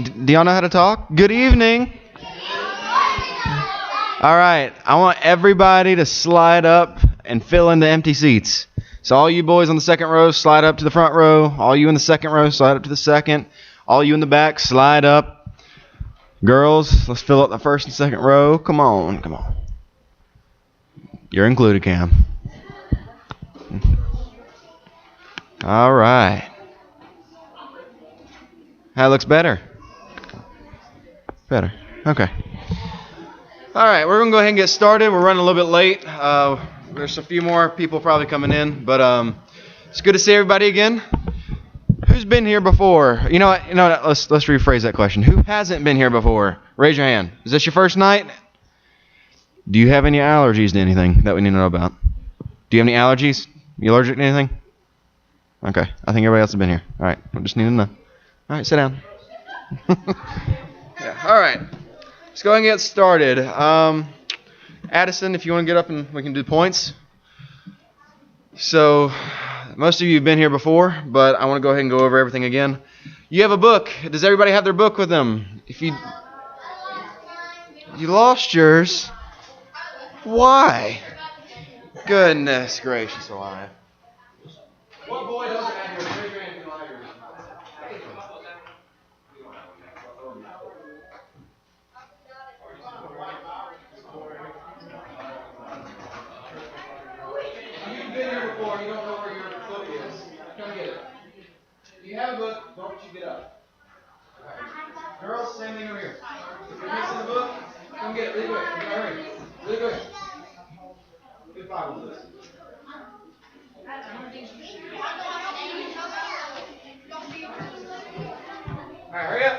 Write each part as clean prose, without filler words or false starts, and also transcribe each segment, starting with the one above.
Do y'all know how to talk? Good evening. All right. I want everybody to slide up and fill in the empty seats. So all you boys on the second row, slide up to the front row. All you in the second row, slide up to the second. All you in the back, slide up. Girls, let's fill up the first and second row. Come on, come on. You're included, Cam. All right. That looks better. Better. Okay. All right, we're going to go ahead and get started. We're running a little bit late. There's a few more people probably coming in, but it's good to see everybody again. Who's been here before? You know what? Let's rephrase that question. Who hasn't been here before? Raise your hand. Is this your first night? Do you have any allergies to anything that we need to know about? Do you have any allergies? You allergic to anything? Okay, I think everybody else has been here. All right, we just need to know. All right, sit down. Yeah. All right, let's go ahead and get started. Addison, if you want to get up and we can do points. So, most of you have been here before, but I want to go ahead and go over everything again. You have a book. Does everybody have their book with them? If you lost yours, why? Goodness gracious alive. What boy doesn't have yours? Raise your hand if you don't have yours. If you've been here before and you don't know where your book is, come get it. If you have a book, don't you get up. Right. Girls, same thing over here. If you're missing the book, come get it really quick. You gotta hurry. Really quick. Good Bible list. All right, hurry up.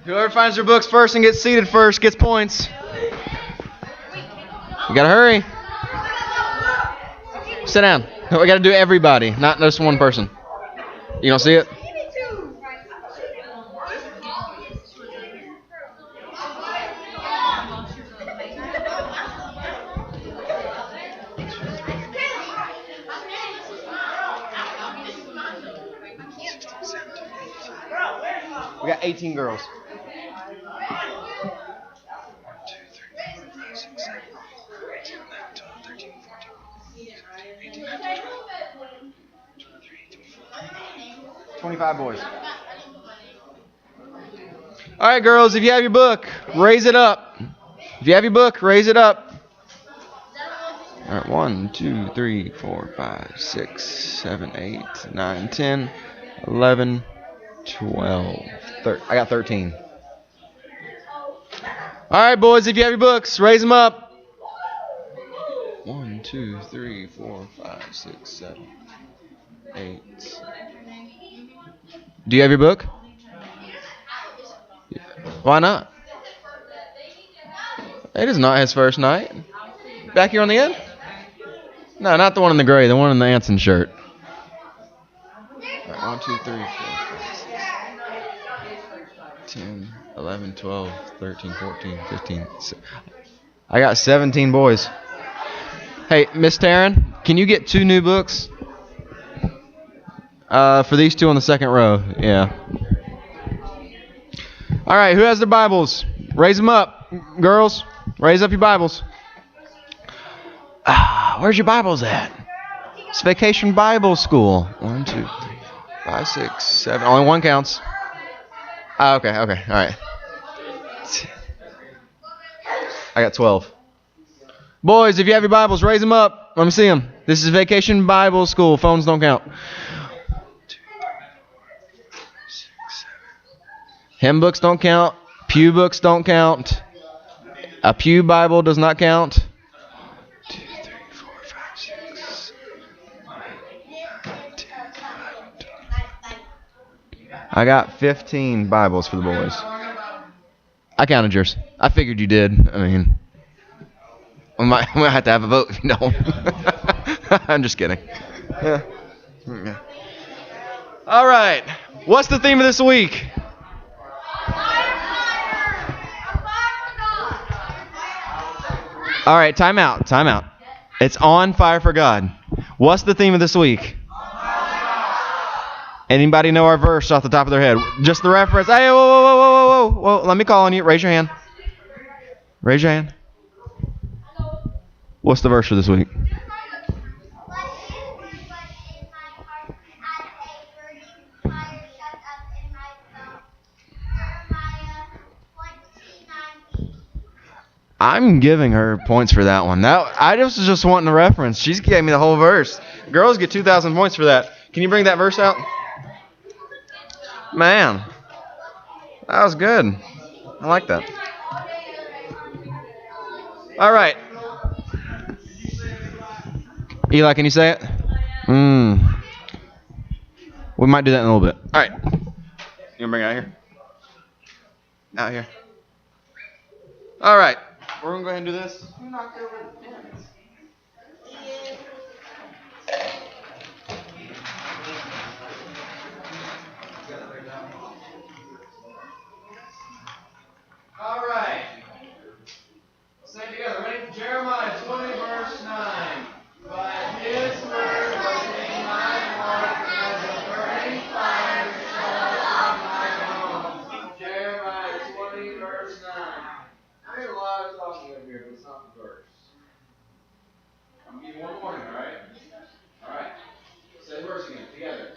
Whoever finds their books first and gets seated first gets points. You gotta hurry. Sit down. We gotta do everybody, not just one person. You don't see it? We got 18 girls. 25 boys. All right, girls, if you have your book, raise it up. If you have your book, raise it up. All right, 1, 2, 3, 4, 5, 6, 7, 8, 9, 10, 11, 12. I got 13. All right, boys, if you have your books, raise them up. 1, 2, 3, 4, 5, 6, 7, 8. Do you have your book? Why not? It is not his first night. Back here on the end? No, not the one in the gray, the one in the Anson shirt. All right, 1, 2, 3, 4, 5, 10, 11, 12, 13, 14, 15. I got 17 boys. Hey, Miss Taryn, can you get 2 new books? For these 2 on the second row. Yeah. All right, who has their Bibles? Raise them up. Girls, raise up your Bibles. Where's your Bibles at? It's Vacation Bible School. 1, 2, 3, 5, 6, 7. Only one counts. Okay. All right. I got 12. Boys, if you have your Bibles, raise them up. Let me see them. This is Vacation Bible School. Phones don't count. 1, 2, 3, 4, 5, 6, 7. Hymn books don't count. Pew books don't count. A pew Bible does not count. 2, 3, 4, 5, 6, 7, 8, 9, 10, 11, 12. I got 15 Bibles for the boys. I counted yours. I figured you did. I mean, we might have to have a vote if you don't. I'm just kidding. Yeah. All right. What's the theme of this week? All right, time out. It's on fire for God. What's the theme of this week? Anybody know our verse off the top of their head? Just the reference. Hey, whoa. Let me call on you. Raise your hand. What's the verse for this week? I'm giving her points for that one. I was just wanting the reference. She gave me the whole verse. Girls get 2,000 points for that. Can you bring that verse out? Man, that was good. I like that. All right. Eli, can you say it? We might do that in a little bit. All right. You want to bring it out here? Out here. All right. We're going to go ahead and do this. Who knocked over the pins? All right. Say it together. Ready? Jeremiah 20, verse 9. But his word was in my heart as a burning fire shut up in my bones. Jeremiah 20, verse 9. I hear a lot of talking over here, but it's not the verse. I'm giving you one warning, alright? Alright. Say the verse again, together.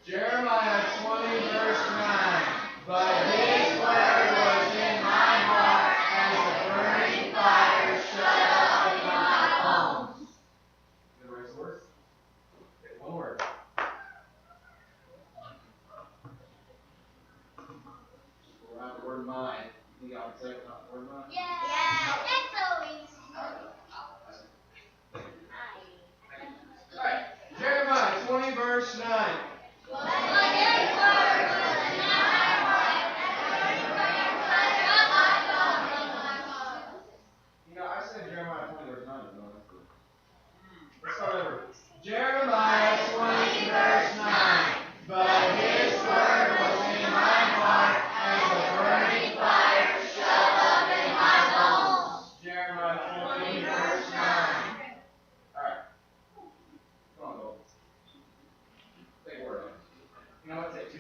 Jeremiah 20, verse 9. But his word was in my heart as a burning fire shut up in my bones. You know the word? Okay, one word. We're out the word mind. You got to say it, not the word mind? Yeah, that's so easy. Alright, Jeremiah 20, verse 9. I said Jeremiah 20, verse 9. Let's start over. Jeremiah 20, verse 9. But his word was in my heart as a burning fire shut up in my bones. Jeremiah 20, verse 9. Alright. Come on, go. Take a word on it. You know what? Take two.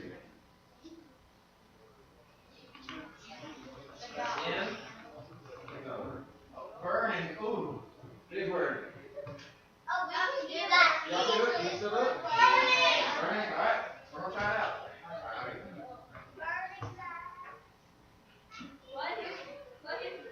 In. Burning. Ooh. Big word. Oh, we can do that. Y'all do it? Can you still do it? Burning. Alright. We're going to try it out.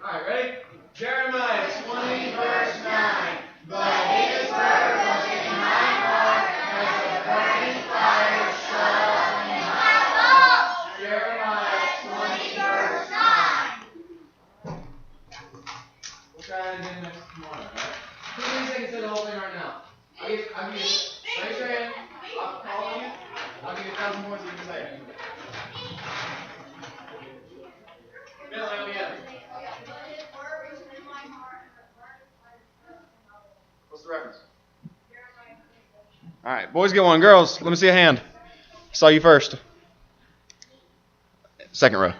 Alright, ready? Jeremiah 20, verse 9. But his word was in my heart as a burning fire shut up in my bones. Jeremiah 20, verse 9. We'll try it again next morning, alright? Who thinks they can say the whole thing right now? I'll give you, raise your hand. I'll call on you. I'll give you 1,000 points if you can say it. Billy, help me out. What's the reference? All right, boys get one. Girls, let me see a hand. Saw you first. Second row.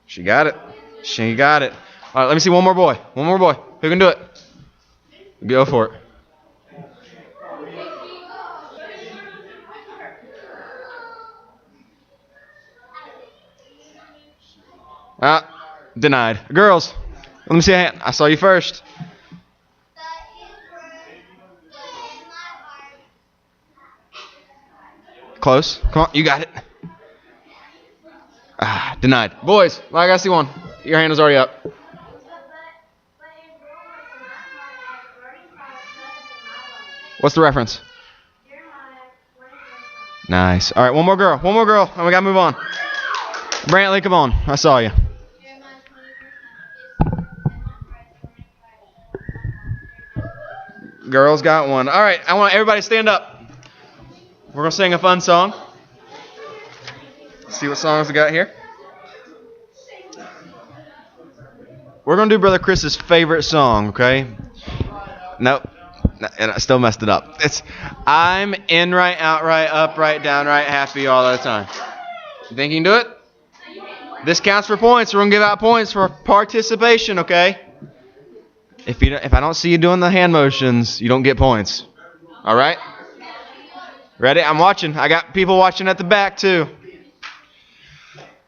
She got it. She got it. All right, let me see one more boy. One more boy. Who can do it? Go for it. Denied. Girls, let me see a hand. I saw you first. Close. Come on, you got it. Denied. Boys, I gotta see one. Your hand is already up. What's the reference? Nice. All right, one more girl. One more girl, and we gotta move on. Brantley, come on. I saw you. Girls got one. All right, I want everybody to stand up. We're going to sing a fun song. See what songs we got here. We're going to do Brother Chris's favorite song, okay? Nope. And I still messed it up. It's I'm in right, out right, up right, down right, happy all the time. You think you can do it? This counts for points. We're going to give out points for participation, okay? If I don't see you doing the hand motions, you don't get points. All right? Ready? I'm watching. I got people watching at the back, too.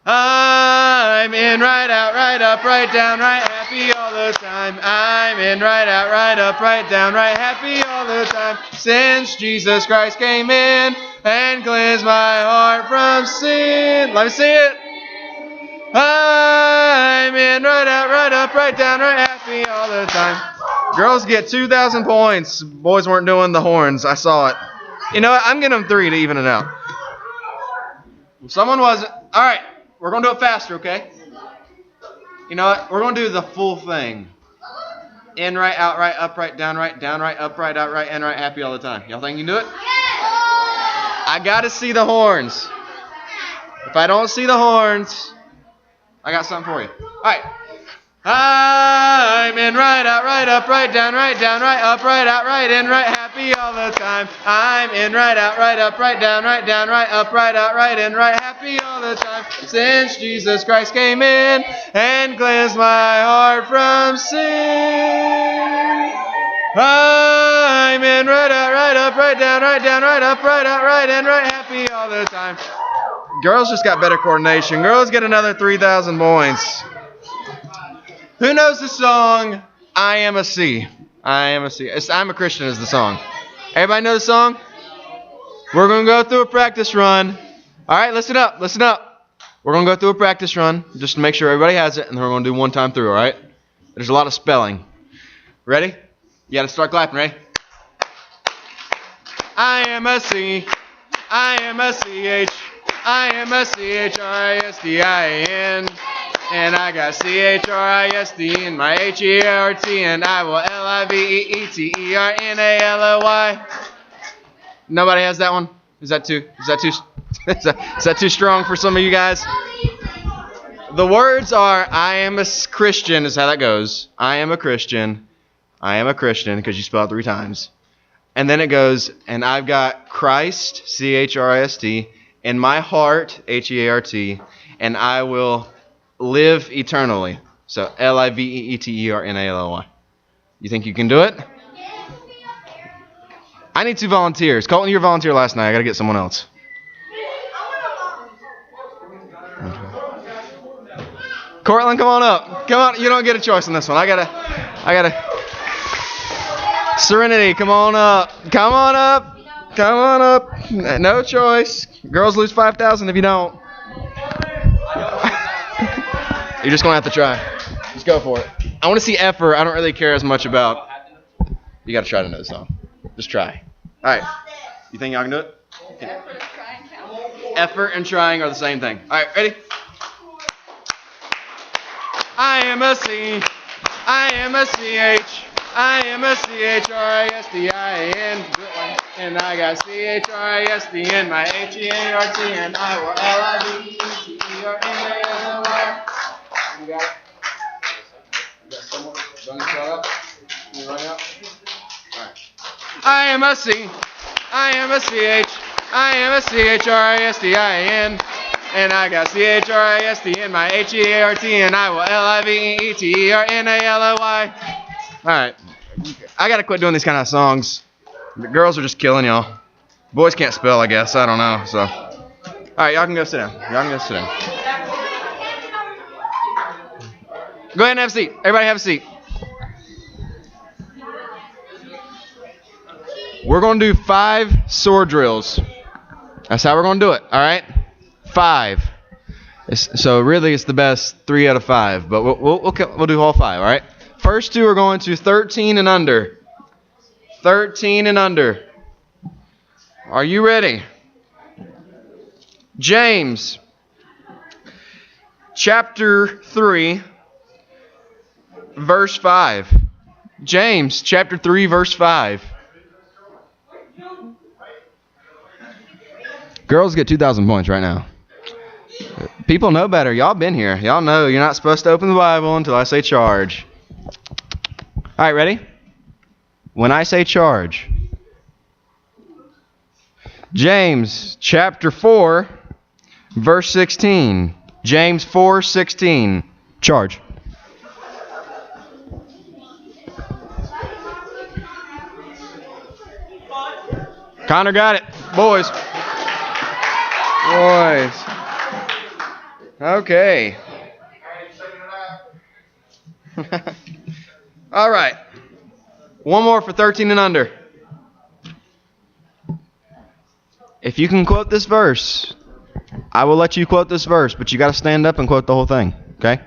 I'm in, right out, right up, right down, right happy all the time. I'm in, right out, right up, right down, right happy all the time. Since Jesus Christ came in and cleansed my heart from sin. Let me see it. I'm in, right out, right up, right down, right happy all the time. Girls get 2,000 points. Boys weren't doing the horns. I saw it. You know what? I'm giving them 3 to even it out. Someone wasn't. All right. We're going to do it faster, okay? You know what? We're going to do the full thing. In, right, out, right, up, right, down, right, up, right, out, right, in, right, happy all the time. Y'all think you can do it? I got to see the horns. If I don't see the horns, I got something for you. All right. I'm in, right, out, right, up, right, down, right, up, right, out, right, in, right, happy all the time. I'm in, right, out, right, up, right, down, right, up, right, out, right, in, right, happy all the time. Since Jesus Christ came in and cleansed my heart from sin. I'm in, right, out, right, up, right, down, right, up, right, out, right, in, right, happy all the time. Girls just got better coordination. Girls get another 3,000 points. Who knows the song, I Am a Sea? I Am a Sea. I'm a Christian is the song. Everybody know the song? We're going to go through a practice run. All right, listen up. Listen up. We're going to go through a practice run just to make sure everybody has it, and then we're going to do one time through, all right? There's a lot of spelling. Ready? You got to start clapping, ready? I am a sea. I am a C-H. I am a C-H-R-I-S-D-I-N. And I got C-H-R-I-S-D in my H-E-A-R-T, and I will L-I-V-E-E-T-E-R-N-A-L-O-Y. Nobody has that one? Is that too strong for some of you guys? The words are, I am a Christian, is how that goes. I am a Christian. I am a Christian, because you spell it 3 times. And then it goes, and I've got Christ, C-H-R-I-S-T, in my heart, H-E-A-R-T, and I will live eternally. So L-I-V-E-E-T-E-R-N-A-L-O-Y. You think you can do it? I need 2 volunteers. Colton, you were a volunteer last night. I got to get someone else. Cortland, come on up. Come on. You don't get a choice on this one. I gotta. Serenity, come on up. Come on up. Come on up. No choice. Girls lose 5,000 if you don't. You're just going to have to try. Just go for it. I want to see effort. I don't really care as much about. You got to try to know the song. Just try. All right. You think y'all can do it? Okay. Effort and trying are the same thing. All right, ready? I am a C. I am a C-H. I am a C-H-R-I-S-D-I-N. And I got C-H-R-I-S-D in my H-E-A-R-T. And I will L-I-V-E-T-E-R-N-A-L-O-Y. You got it? You got someone? Don't you shut up? You running up? All right. I am a C. I am a C-H. I am a C-H-R-I-S-D-I-N. And I got C-H-R-I-S-D in my H-E-A-R-T. And I will L-I-V-E-T-E-R-N-A-L-O-Y. All right. I got to quit doing these kind of songs. The girls are just killing y'all. Boys can't spell, I guess. I don't know. So, all right, y'all can go sit down. Y'all can go sit down. Go ahead and have a seat. Everybody have a seat. We're going to do 5 sword drills. That's how we're going to do it, all right? 5. So really it's the best 3 out of 5, but we'll do all 5, all right? First 2 are going to 13 and under. 13 and under. Are you ready? James, chapter 3, verse 5. James, chapter 3, verse 5. Girls get 2,000 points right now. People know better. Y'all been here. Y'all know you're not supposed to open the Bible until I say charge. All right, ready? When I say charge. James chapter 4, Verse 16. James 4:16. Charge. Connor got it. Boys. Boys. Okay. All right. One more for 13 and under. If you can quote this verse, I will let you quote this verse, but you got to stand up and quote the whole thing, okay?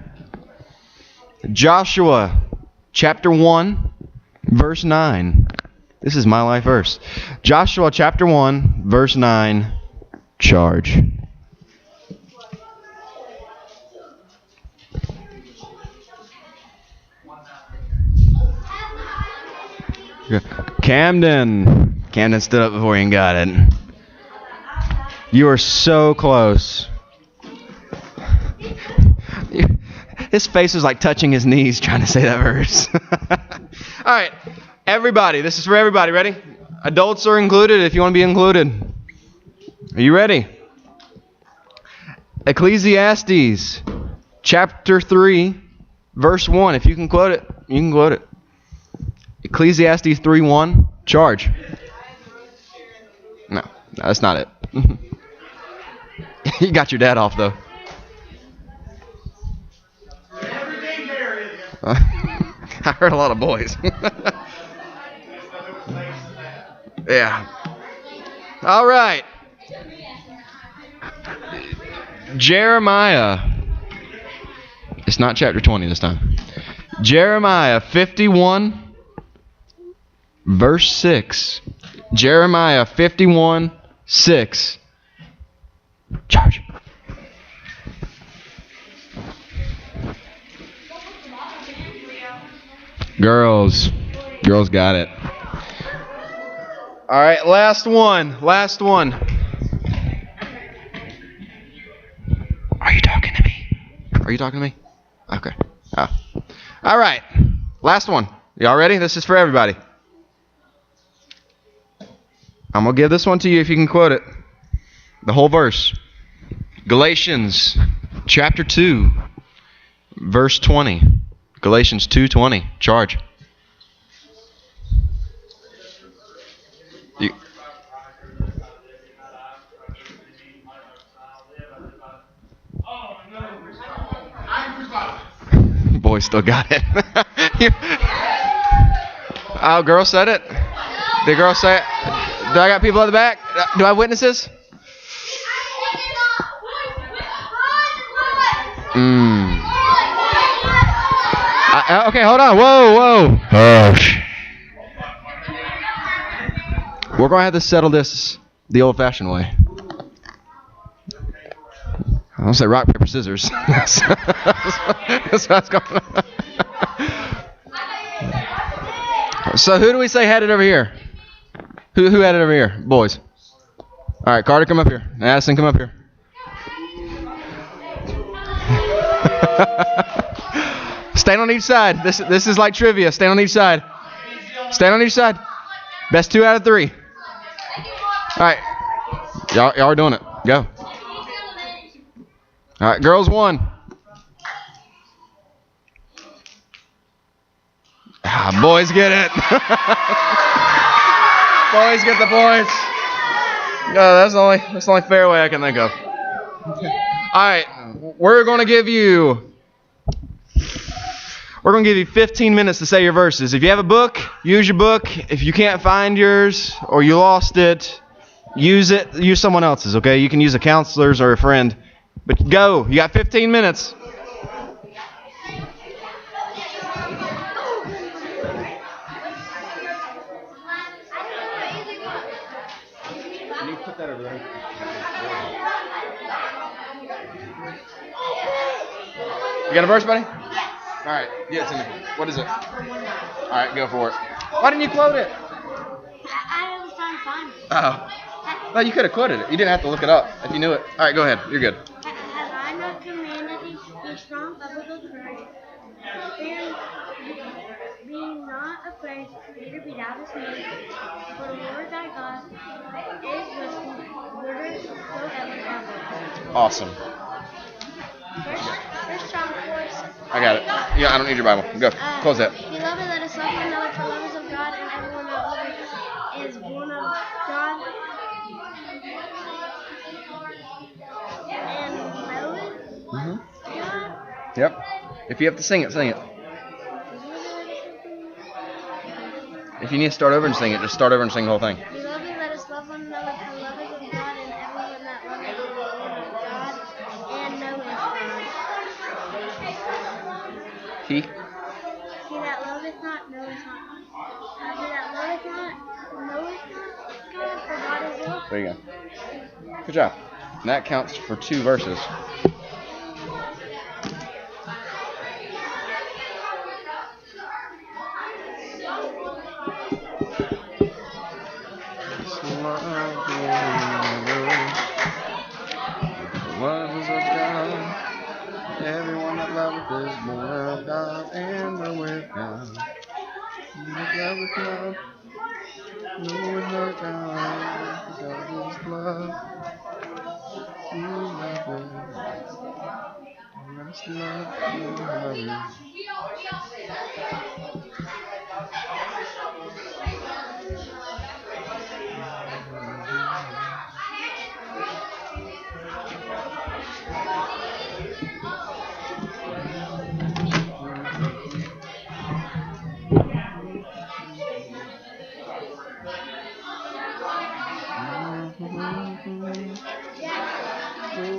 Joshua chapter 1, verse 9. This is my life verse. Joshua chapter 1, verse 9. Charge. Camden. Camden stood up before you and got it. You are so close. His face was like touching his knees trying to say that verse. All right. Everybody. This is for everybody. Ready? Adults are included if you want to be included. Are you ready? Ecclesiastes chapter 3, verse 1. If you can quote it, you can quote it. Ecclesiastes 3:1. Charge. No, that's not it. You got your dad off, though. I heard a lot of boys. Yeah. All right. Jeremiah. It's not chapter 20 this time. Jeremiah 51, verse 6. Jeremiah 51, 6. Charge. Girls got it. All right, last one. Are you talking to me? Okay. All right, last one. Y'all ready? This is for everybody. I'm going to give this one to you if you can quote it. The whole verse. Galatians chapter 2, verse 20. Galatians 2:20. Charge. Boy still got it. Oh, girl said it? The girl say it? Do I got people at the back? Do I have witnesses? Okay, hold on. Whoa. Hush. We're going to have to settle this the old-fashioned way. I'll say rock, paper, scissors. That's what's going on. So who do we say had it over here? Who had it over here? Boys. All right, Carter, come up here. Addison, come up here. Stand on each side. This is like trivia. Stand on each side. Best 2 out of 3. All right. Y'all are doing it. Go. All right, girls 1. Boys get it. Boys get the points. No, that's the only fair way I can think of. All right, we're going to give you 15 minutes to say your verses. If you have a book, use your book. If you can't find yours or you lost it, use someone else's, okay? You can use a counselor's or a friend. But go. You got 15 minutes. Can you put that over there? You got a verse, buddy? All right, give it to me. What is it? All right, go for it. Why didn't you quote it? I was trying to find it. Oh. Well, you could have quoted it. You didn't have to look it up if you knew it. All right, go ahead. You're good. Have I not commanded thee? Be strong of little courage. Being not afraid, neither be thou dismayed. For the Lord thy God is with thee, whithersoever thou goest. Awesome. First John 4:6. I got it. Yeah, I don't need your Bible. Go. Close that. Beloved, let us love one another, for love is of God, and everyone that loveth is born of God and knoweth Mm-hmm. God. Yep. If you have to sing it, sing it. If you need to start over and sing it, just start over and sing the whole thing. Beloved, let us love one another, for love is of God, and everyone that loveth is born of God and knoweth God. He? He that loveth not knoweth not. He that loveth not knoweth not God, for God is love. There you go. Good job. And that counts for 2 verses. Love is of God. Everyone that loveth is born of God and knoweth God. That loveth not, knoweth not God. God is love. You love it. That's love. You love it.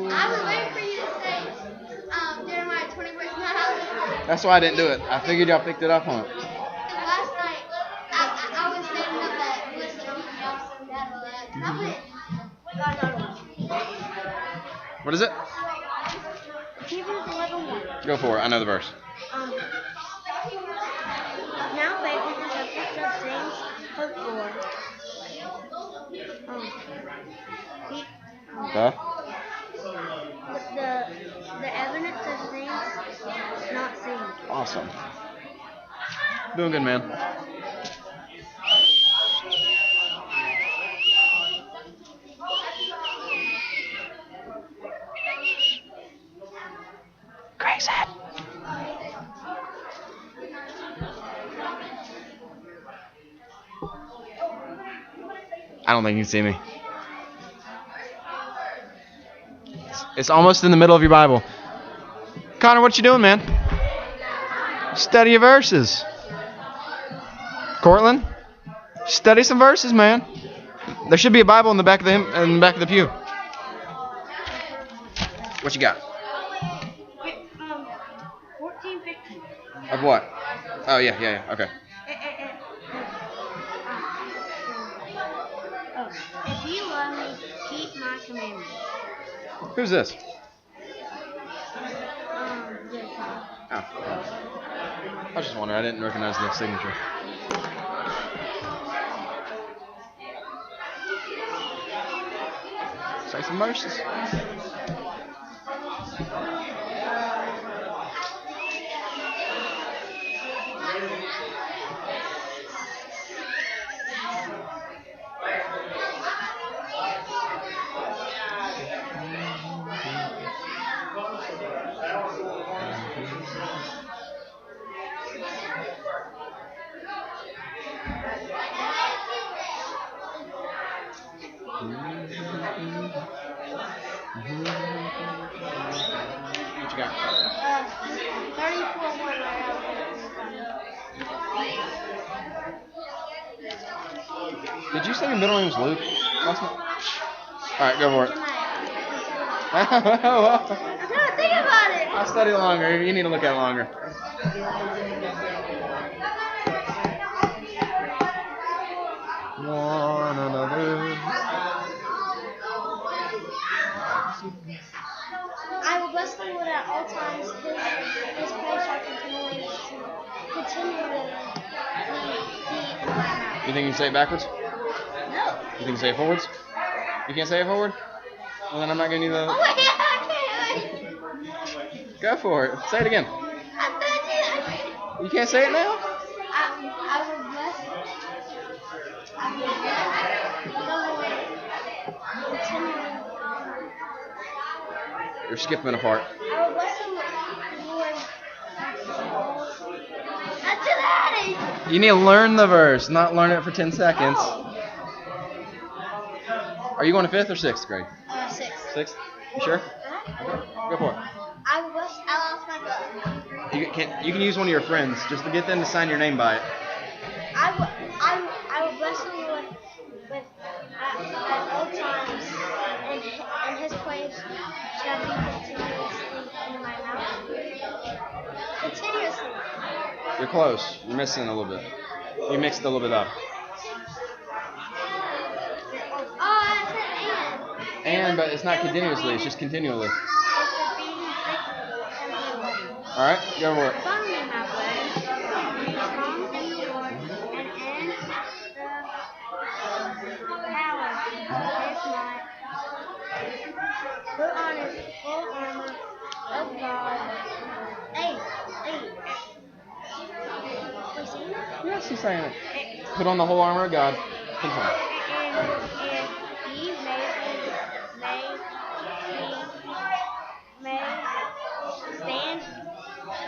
I was waiting for you to say Jeremiah 20 verse 9. That's why I didn't do it. I figured y'all picked it up on it. Last night, I was saving up that list of jobs and that all that. I put What is it? Hebrews 11:1. Go for it. I know the verse. Now faith is the substance of things hoped for. The evidence of things not seen. Awesome. Doing good, man. Crazy. I don't think you can see me. It's almost in the middle of your Bible. Connor, what you doing, man? Study your verses. Cortland, study some verses, man. There should be a Bible in the back of the pew. What you got? 14:15. Of what? Oh yeah. Okay. If you love me, keep my commandments. Who's this? Good time. Oh. I was just wondering. I didn't recognize the signature. Say some verses. What you got? 34:1. Did you say your middle name was Luke? Alright, go for it. I'm trying to think about it. I'll study longer. You need to look at it longer. One another. I will bless the Lord at all times. His praise shall continually be in my mouth. You think you can say it backwards? No. You think you can say it forwards? You can't say it forward? Well, then I'm not going to need the... Oh, wait, I can't. Go for it. Say it again. I bet You can't say it now? I will bless the Lord continually. You're skipping a part. I will bless the Lord. That's too early. You need to learn the verse, not learn it for 10 seconds. Are you going to 5th or 6th grade? 6. 6th? You sure? Okay, go for it. I lost my book. You can use one of your friends just to get them to sign your name by it. I will bless the Lord at all times, and His praise shall be continuously in my mouth. Continuously. You're close. You're missing a little bit. You mixed a little bit up. Oh, I said And, but it's not continuously. It's just continually. All right, go for it. Follow me, my brethren. Be strong in the Lord and in the power of His might. Put on His full armor of God. Hey. We sing that? Yes, he's saying it. Put on the whole armor of God. Continue. And ye may stand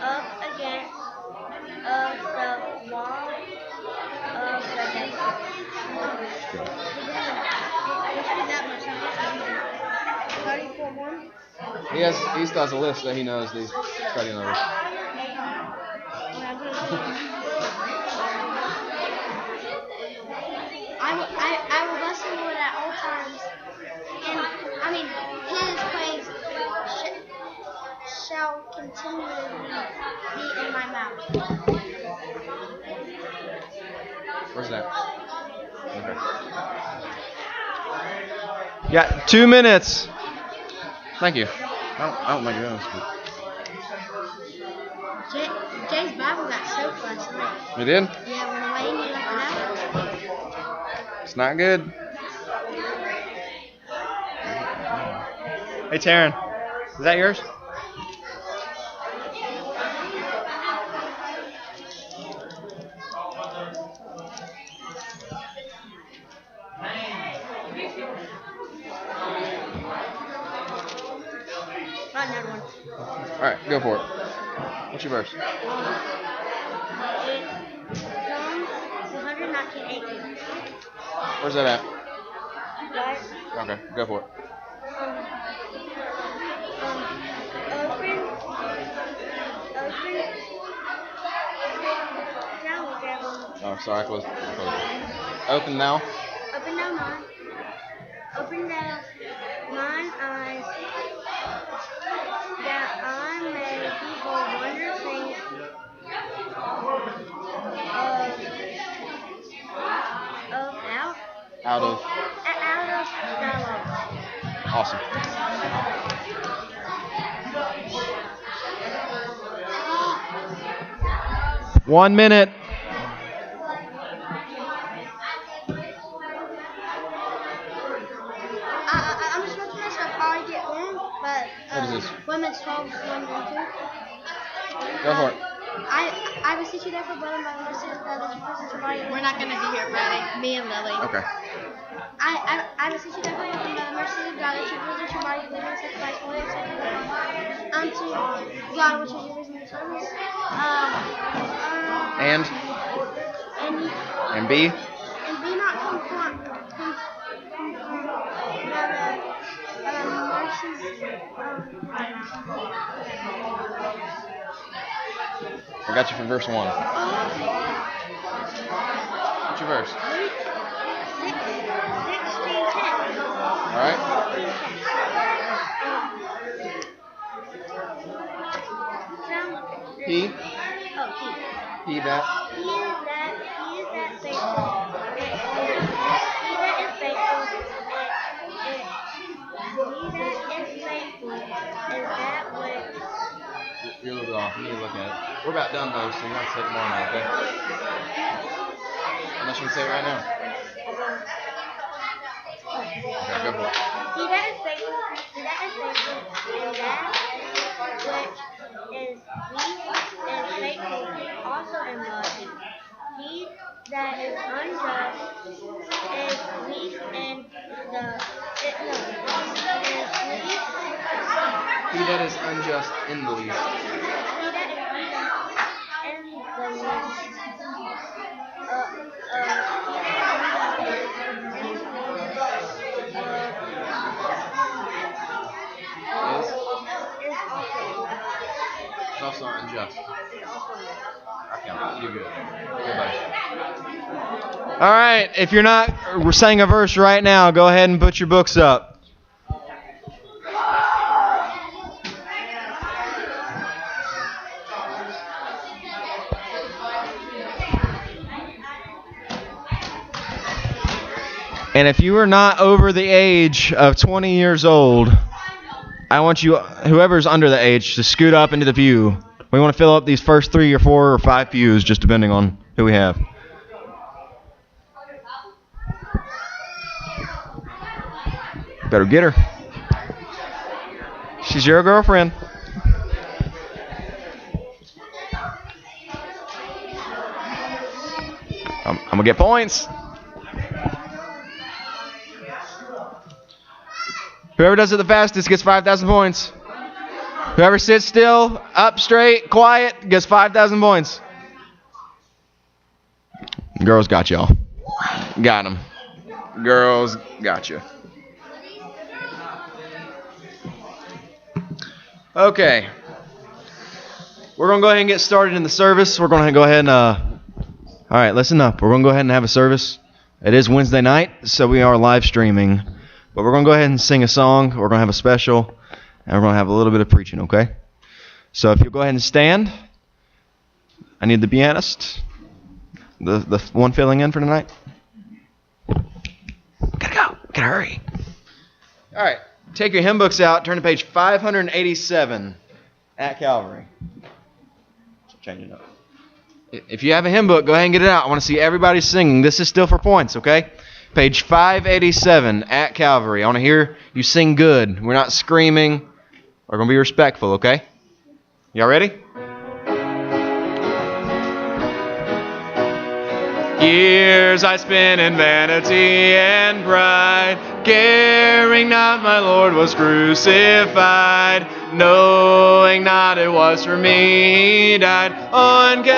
up against the wall of the devil. He still has a list that he knows that he's studying over. I will bless the Lord at all times, and His praise shall continually be in my mouth. Where's that? Okay. Yeah, 2 minutes. Thank you. I don't think you're honest. Jay's Bible got soaked last night. You did? Yeah, when Wayne you left it out. It's not good. Hey, Taryn. Is that yours? Another one. All right, go for it. What's your verse? It's Psalms 119:18. Where's that at? Right? Okay, go for it. Oh, sorry, I closed it. Open now. Open thou mine. Open thou mine eyes, that I may behold wondrous things Out of. Out of thy law. Awesome. One minute. I'm just looking at this. I'll probably get one, but What is this? Women's 12, 1 and 2. Go for it. I beseech you therefore, brethren, by the mercy of God, that you present your body. We're not going to be here Friday. Me and Lily. Okay. I beseech you therefore, by the mercy of God, that you present your body living sacrifice, holy and acceptable unto God, which is your reasonable service. And be. And be not conformed by the mercies I got you from verse 1. What's your verse? 16:10. All right. He that. He is that faithful. He that is faithful. Is that which. You're a little bit off. You need to look at it. We're about done though, so you have to take more now, okay? Unless you can say it right now. Okay, go for it. He that is faithful, and that which is weak and faithful also in love. He that is unjust is weak and the is weak He that is unjust in the least. It's also unjust. Okay, you're good. Goodbye. All right, if you're not saying a verse right now, go ahead and put your books up. And if you are not over the age of 20 years old, I want you, whoever's under the age, to scoot up into the pew. We want to fill up these first 3 or 4 or 5 pews, just depending on who we have. Better get her. She's your girlfriend. I'm going to get points. Whoever does it the fastest gets 5,000 points. Whoever sits still, up straight, quiet, gets 5,000 points. Girls got y'all. Got them. Girls got you. Okay. We're going to go ahead and get started in the service. We're going to go ahead and... all right, listen up. We're going to go ahead and have a service. It is Wednesday night, so we are live streaming. But we're going to go ahead and sing a song. We're going to have a special. And we're going to have a little bit of preaching, okay? So if you'll go ahead and stand. I need the pianist. The one filling in for tonight. Gotta go. Gotta hurry. All right. Take your hymn books out. Turn to page 587 at Calvary. Changing up. If you have a hymn book, go ahead and get it out. I want to see everybody singing. This is still for points, okay? Page 587 at Calvary. I want to hear you sing good. We're not screaming. We're going to be respectful, okay? Y'all ready? Years I spent in vanity and pride, caring not my Lord was crucified, knowing not it was for me He died on Calvary.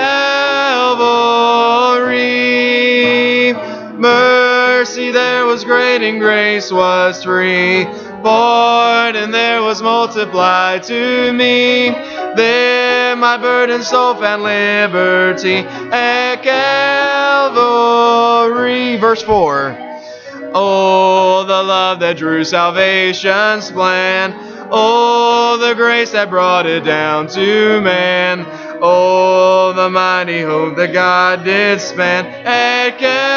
Mercy there was great and grace was free, pardon there was multiplied to me. There my burdened soul found liberty at Calvary. Verse 4. Oh, the love that drew salvation's plan. Oh, the grace that brought it down to man. Oh, the mighty hope that God did span at Calvary.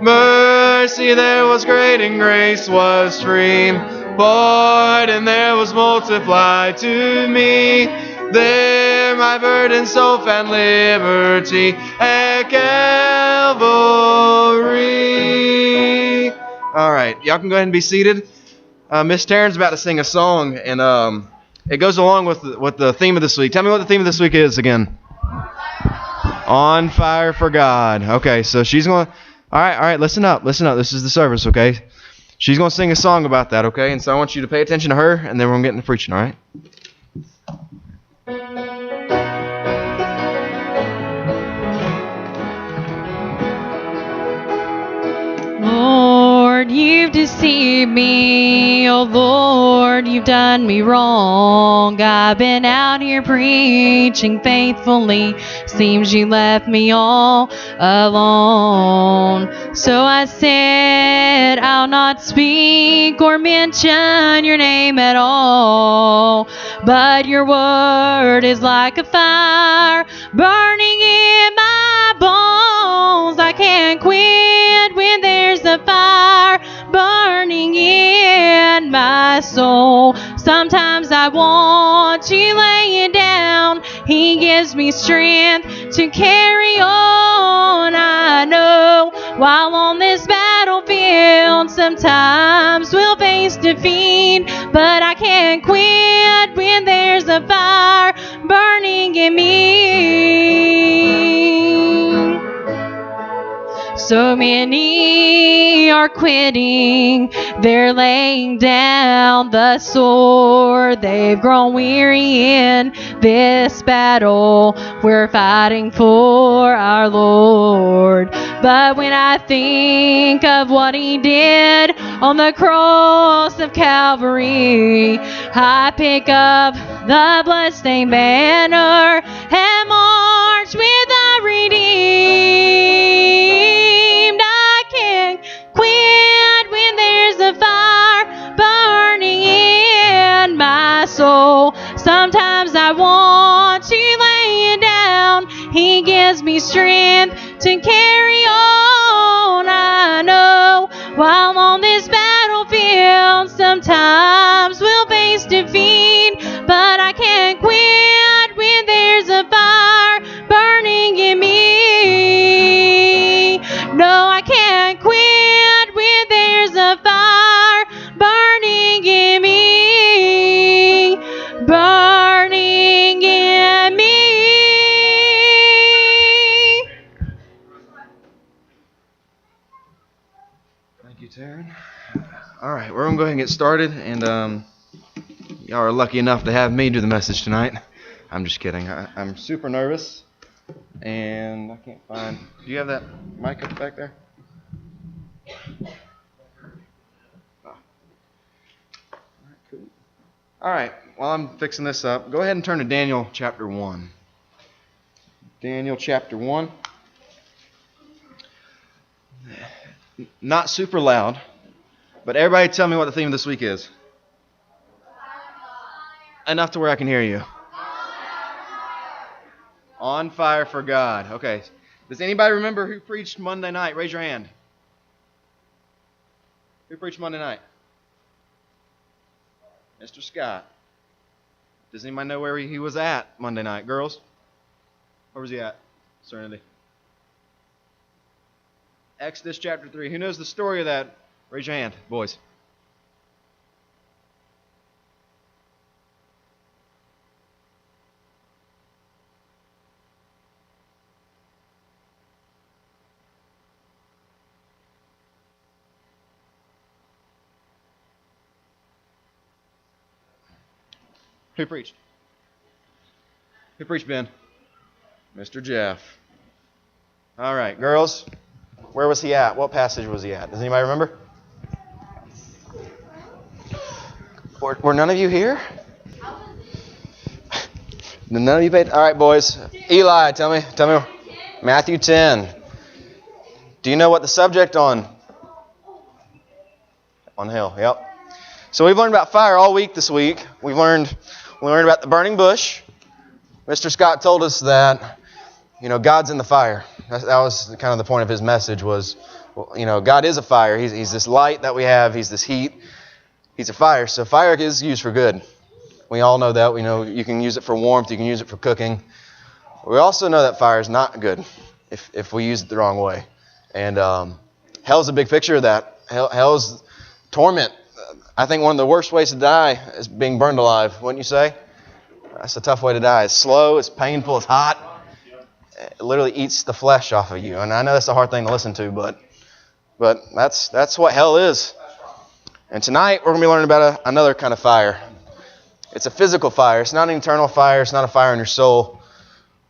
Mercy there was great and grace was free, pardon there was multiplied to me. There my burdened soul found liberty at Calvary. All right, y'all can go ahead and be seated. Miss Taryn's about to sing a song, and it goes along with the theme of this week. Tell me what the theme of this week is again. On fire for God. Okay, so she's going to... All right, listen up. This is the service, okay? She's going to sing a song about that, okay? And so I want you to pay attention to her, and then we're going to get into preaching, all right? Lord, you've deceived me. Oh, Lord, you've done me wrong. I've been out here preaching faithfully. Seems you left me all alone. So I said I'll not speak or mention your name at all. But your word is like a fire burning in my bones. I can't quit when there's a fire burning in my soul. Sometimes I want to lay it down. He gives me strength to carry on. I know while on this battlefield sometimes we'll face defeat, but I can't quit when there's a fire burning in me. So many are quitting, they're laying down the sword. They've grown weary in this battle we're fighting for our Lord. But when I think of what He did on the cross of Calvary, I pick up the bloodstained banner and march with the redeemed. I can't quit when there's a fire burning in my soul. Sometimes I want to lay it down. He gives me strength to carry on. I know while on this battlefield, sometimes we'll face defeat, but I can't quit when there's a fire burning in me. No, I can't quit when there's a fire burning in me. Burning in me. Thank you, Taryn. All right, we're going to go ahead and get started. And y'all are lucky enough to have me do the message tonight. I'm just kidding. I'm super nervous. And I can't find... Do you have that mic up back there? All right, while I'm fixing this up, go ahead and turn to Daniel chapter 1. Daniel chapter 1. Not super loud, but everybody tell me what the theme of this week is. Enough to where I can hear you. On fire for God. Okay. Does anybody remember who preached Monday night? Raise your hand. Who preached Monday night? Mr. Scott. Does anybody know where he was at Monday night? Girls? Where was he at? Serenity. Exodus chapter 3. Who knows the story of that? Raise your hand, boys. Who preached? Who preached, Ben? Mr. Jeff. All right, girls. Where was he at? What passage was he at? Does anybody remember? Were none of you here? None of you paid? All right, boys. Eli, tell me. Matthew 10. Do you know what the subject on? On hell, yep. So we've learned about fire all week this week. We learned about the burning bush. Mr. Scott told us that, God's in the fire. That was kind of the point of his message was, God is a fire. He's this light that we have. He's this heat. He's a fire. So fire is used for good. We all know that. We know you can use it for warmth. You can use it for cooking. We also know that fire is not good if we use it the wrong way. And hell's a big picture of that. Hell's torment. I think one of the worst ways to die is being burned alive, wouldn't you say? That's a tough way to die. It's slow, it's painful, it's hot. It literally eats the flesh off of you. And I know that's a hard thing to listen to, but that's what hell is. And tonight we're going to be learning about another kind of fire. It's a physical fire. It's not an eternal fire. It's not a fire in your soul.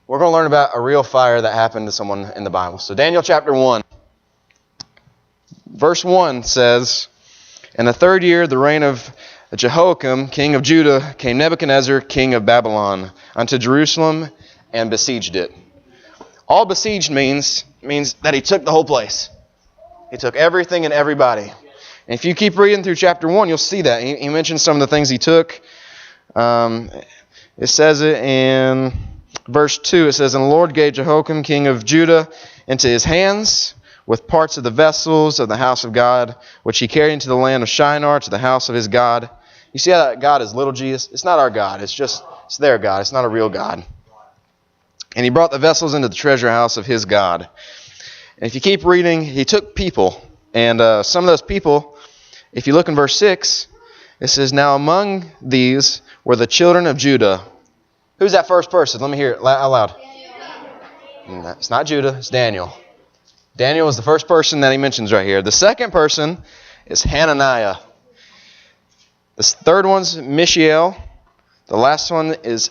We're going to learn about a real fire that happened to someone in the Bible. So Daniel chapter 1. Verse 1 says, "In the 3rd year of the reign of Jehoiakim, king of Judah, came Nebuchadnezzar, king of Babylon, unto Jerusalem and besieged it." All besieged means that he took the whole place. He took everything and everybody. And if you keep reading through chapter 1, you'll see that. He mentions some of the things he took. It says it in verse 2. It says, "And the Lord gave Jehoiakim, king of Judah, into his hands, with parts of the vessels of the house of God, which he carried into the land of Shinar, to the house of his God." You see how that God is little g? It's not our God. It's their God. It's not a real God. "And he brought the vessels into the treasure house of his God." And if you keep reading, he took people. And some of those people, if you look in verse 6, it says, "Now among these were the children of Judah." Who's that first person? Let me hear it out loud. It's not Judah. It's Daniel. Daniel is the first person that he mentions right here. The second person is Hananiah. The third one's Mishael. The last one is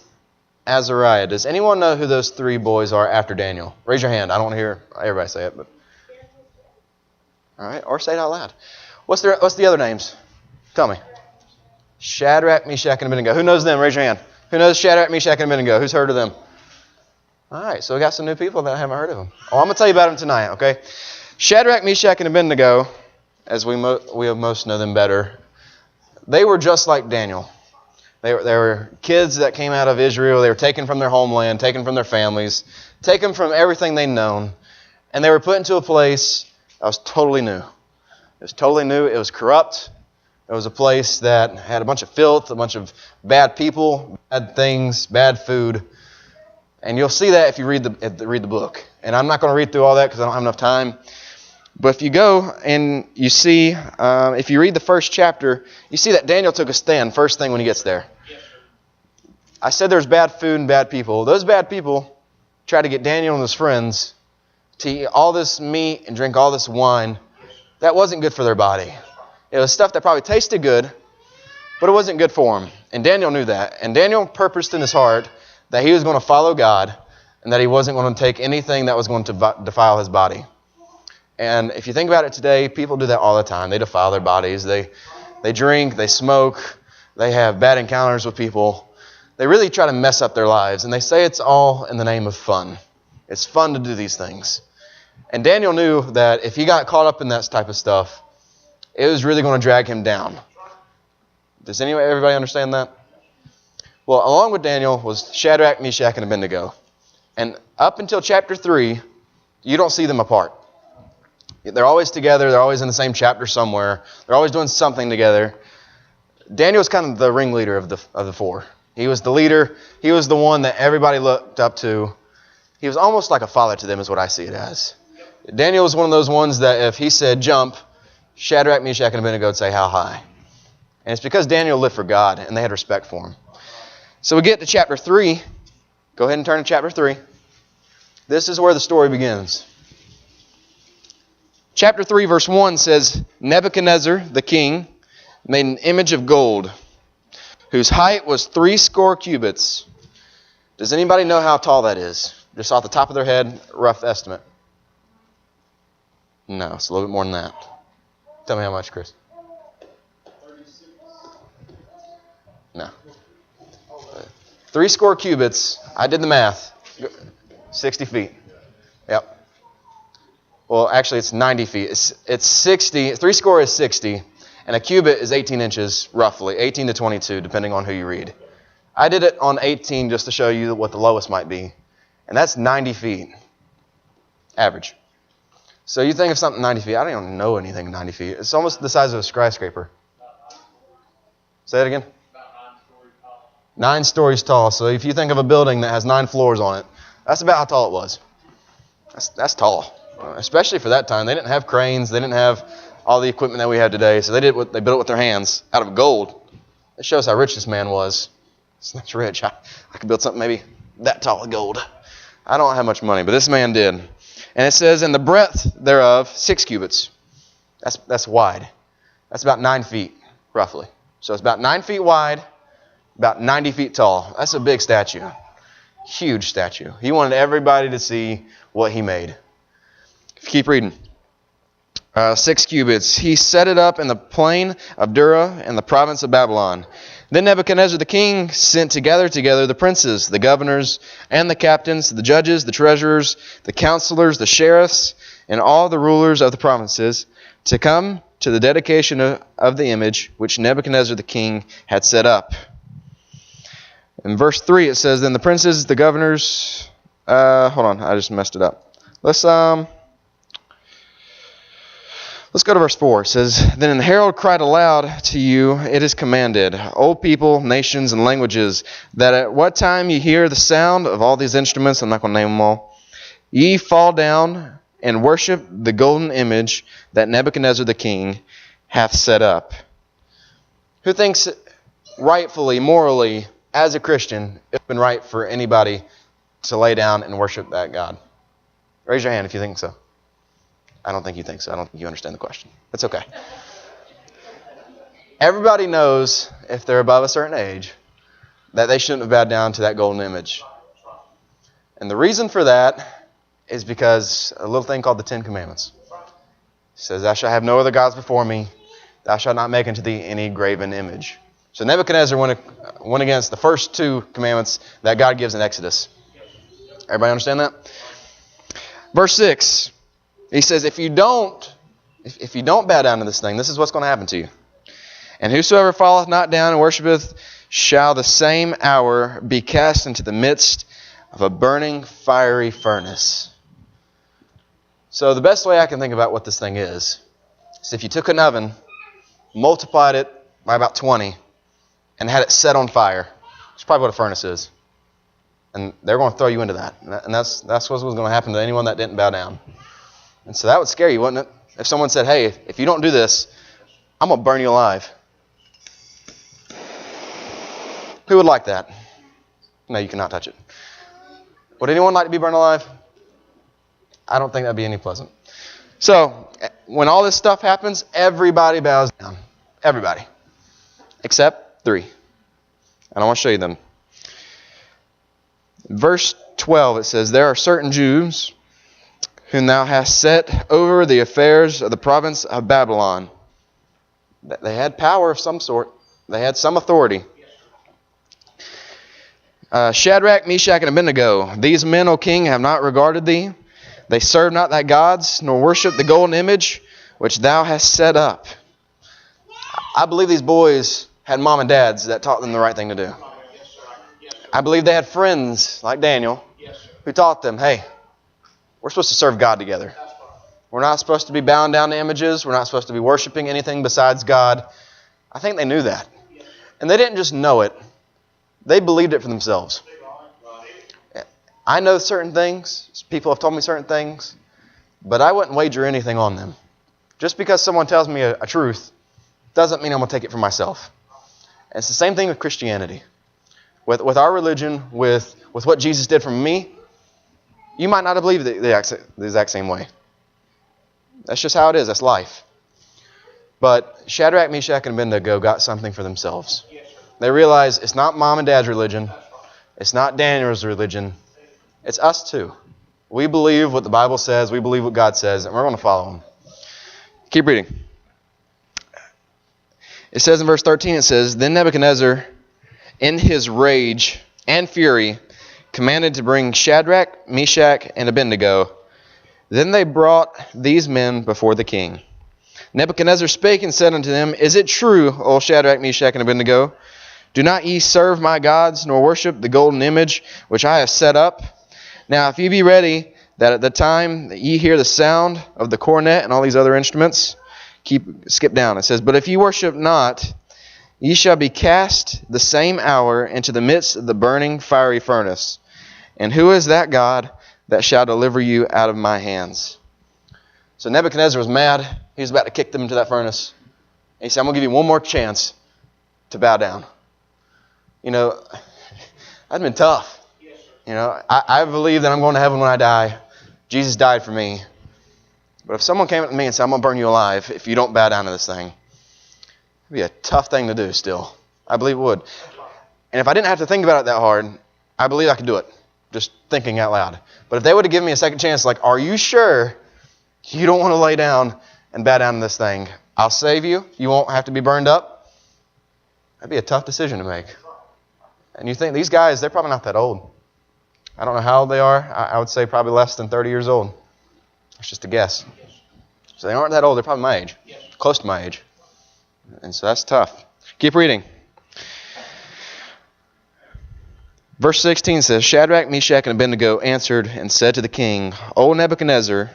Azariah. Does anyone know who those three boys are after Daniel? Raise your hand. I don't want to hear everybody say it. But all right, or say it out loud. What's the other names? Tell me. Shadrach, Meshach, and Abednego. Who knows them? Raise your hand. Who knows Shadrach, Meshach, and Abednego? Who's heard of them? All right, so we got some new people that haven't heard of them. Oh, I'm going to tell you about them tonight, okay? Shadrach, Meshach, and Abednego, as we most know them better, they were just like Daniel. They were kids that came out of Israel. They were taken from their homeland, taken from their families, taken from everything they'd known, and they were put into a place that was totally new. It was totally new. It was corrupt. It was a place that had a bunch of filth, a bunch of bad people, bad things, bad food. And you'll see that if you read the book. And I'm not going to read through all that because I don't have enough time. But if you go and you see, if you read the first chapter, you see that Daniel took a stand first thing when he gets there. I said there's bad food and bad people. Those bad people tried to get Daniel and his friends to eat all this meat and drink all this wine. That wasn't good for their body. It was stuff that probably tasted good, but it wasn't good for them. And Daniel knew that. And Daniel purposed in his heart that he was going to follow God and that he wasn't going to take anything that was going to defile his body. And if you think about it today, people do that all the time. They defile their bodies. They drink, they smoke, they have bad encounters with people. They really try to mess up their lives. And they say it's all in the name of fun. It's fun to do these things. And Daniel knew that if he got caught up in that type of stuff, it was really going to drag him down. Does everybody understand that? Well, along with Daniel was Shadrach, Meshach, and Abednego. And up until chapter 3, you don't see them apart. They're always together. They're always in the same chapter somewhere. They're always doing something together. Daniel was kind of the ringleader of the four. He was the leader. He was the one that everybody looked up to. He was almost like a father to them is what I see it as. Daniel was one of those ones that if he said jump, Shadrach, Meshach, and Abednego would say how high. And it's because Daniel lived for God and they had respect for him. So we get to chapter 3. Go ahead and turn to chapter 3. This is where the story begins. Chapter 3 verse 1 says, Nebuchadnezzar the king made an image of gold, whose height was 80 cubits. Does anybody know how tall that is? Just off the top of their head, rough estimate. No, it's a little bit more than that. Tell me how much, Chris. 36. No. 80 cubits. I did the math. 60 feet. Yep. Well, actually, it's 90 feet. It's 60. 80 is 60. And a cubit is 18 inches, roughly. 18 to 22, depending on who you read. I did it on 18 just to show you what the lowest might be. And that's 90 feet. Average. So you think of something 90 feet. I don't even know anything 90 feet. It's almost the size of a skyscraper. Say it again. About 9 stories tall. 9 stories tall. So if you think of a building that has 9 floors on it, that's about how tall it was. That's tall. Especially for that time. They didn't have cranes. They didn't have all the equipment that we have today. So they built it with their hands out of gold. It shows how rich this man was. That's rich. I could build something maybe that tall of gold. I don't have much money, but this man did. And it says, and the breadth thereof, 6 cubits. That's wide. That's about 9 feet, roughly. So it's about 9 feet wide, about 90 feet tall. That's a big statue. Huge statue. He wanted everybody to see what he made. Keep reading. 6 cubits. He set it up in the plain of Dura in the province of Babylon. Then Nebuchadnezzar the king sent together the princes, the governors, and the captains, the judges, the treasurers, the counselors, the sheriffs, and all the rulers of the provinces to come to the dedication of the image which Nebuchadnezzar the king had set up. In verse 3 it says, then the princes, the governors... hold on, I just messed it up. Let's go to verse 4. It says, then the herald cried aloud to you, it is commanded, O people, nations, and languages, that at what time ye hear the sound of all these instruments, I'm not going to name them all, ye fall down and worship the golden image that Nebuchadnezzar the king hath set up. Who thinks rightfully, morally, as a Christian, it's been right for anybody to lay down and worship that God? Raise your hand if you think so. I don't think you think so. I don't think you understand the question. That's okay. Everybody knows if they're above a certain age that they shouldn't have bowed down to that golden image. And the reason for that is because a little thing called the Ten Commandments. It says, thou shalt have no other gods before me. Thou shalt not make unto thee any graven image. So Nebuchadnezzar went against the first two commandments that God gives in Exodus. Everybody understand that? Verse 6, he says, if you don't bow down to this thing, this is what's going to happen to you. And whosoever falleth not down and worshipeth shall the same hour be cast into the midst of a burning fiery furnace. So the best way I can think about what this thing is if you took an oven, multiplied it by about 20, and had it set on fire. It's probably what a furnace is. And they're going to throw you into that. And that's what was going to happen to anyone that didn't bow down. And so that would scare you, wouldn't it? If someone said, hey, if you don't do this, I'm going to burn you alive. Who would like that? No, you cannot touch it. Would anyone like to be burned alive? I don't think that'd be any pleasant. So, when all this stuff happens, everybody bows down. Everybody. Except 3. And I want to show you them. Verse 12, it says, there are certain Jews whom thou hast set over the affairs of the province of Babylon. They had power of some sort. They had some authority. Shadrach, Meshach, and Abednego, these men, O king, have not regarded thee. They serve not thy gods, nor worship the golden image which thou hast set up. I believe these boys had mom and dads that taught them the right thing to do. I believe they had friends like Daniel who taught them, hey, we're supposed to serve God together. We're not supposed to be bowing down to images. We're not supposed to be worshiping anything besides God. I think they knew that. And they didn't just know it. They believed it for themselves. I know certain things. People have told me certain things. But I wouldn't wager anything on them. Just because someone tells me a truth doesn't mean I'm going to take it for myself. And it's the same thing with Christianity. With our religion, with what Jesus did for me, you might not have believed it the exact same way. That's just how it is. That's life. But Shadrach, Meshach, and Abednego got something for themselves. They realized it's not mom and dad's religion. It's not Daniel's religion. It's us too. We believe what the Bible says. We believe what God says. And we're going to follow him. Keep reading. It says in verse 13, it says, then Nebuchadnezzar, in his rage and fury, commanded to bring Shadrach, Meshach, and Abednego. Then they brought these men before the king. Nebuchadnezzar spake and said unto them, is it true, O Shadrach, Meshach, and Abednego? Do not ye serve my gods, nor worship the golden image which I have set up? Now if ye be ready, that at the time that ye hear the sound of the cornet and all these other instruments, skip down. It says, but if ye worship not, ye shall be cast the same hour into the midst of the burning fiery furnace. And who is that God that shall deliver you out of my hands? So Nebuchadnezzar was mad. He was about to kick them into that furnace. And he said, I'm going to give you one more chance to bow down. You know, that's been tough. You know, I believe that I'm going to heaven when I die. Jesus died for me. But if someone came up to me and said, I'm going to burn you alive if you don't bow down to this thing, it'd be a tough thing to do still. I believe it would. And if I didn't have to think about it that hard, I believe I could do it. Just thinking out loud. But if they would have given me a second chance, like, are you sure you don't want to lay down and bow down to this thing? I'll save you. You won't have to be burned up. That'd be a tough decision to make. And you think these guys, they're probably not that old. I don't know how old they are. I would say probably less than 30 years old. That's just a guess. So they aren't that old. They're probably my age. Close to my age. And so that's tough. Keep reading. Verse 16 says, Shadrach, Meshach, and Abednego answered and said to the king, O Nebuchadnezzar,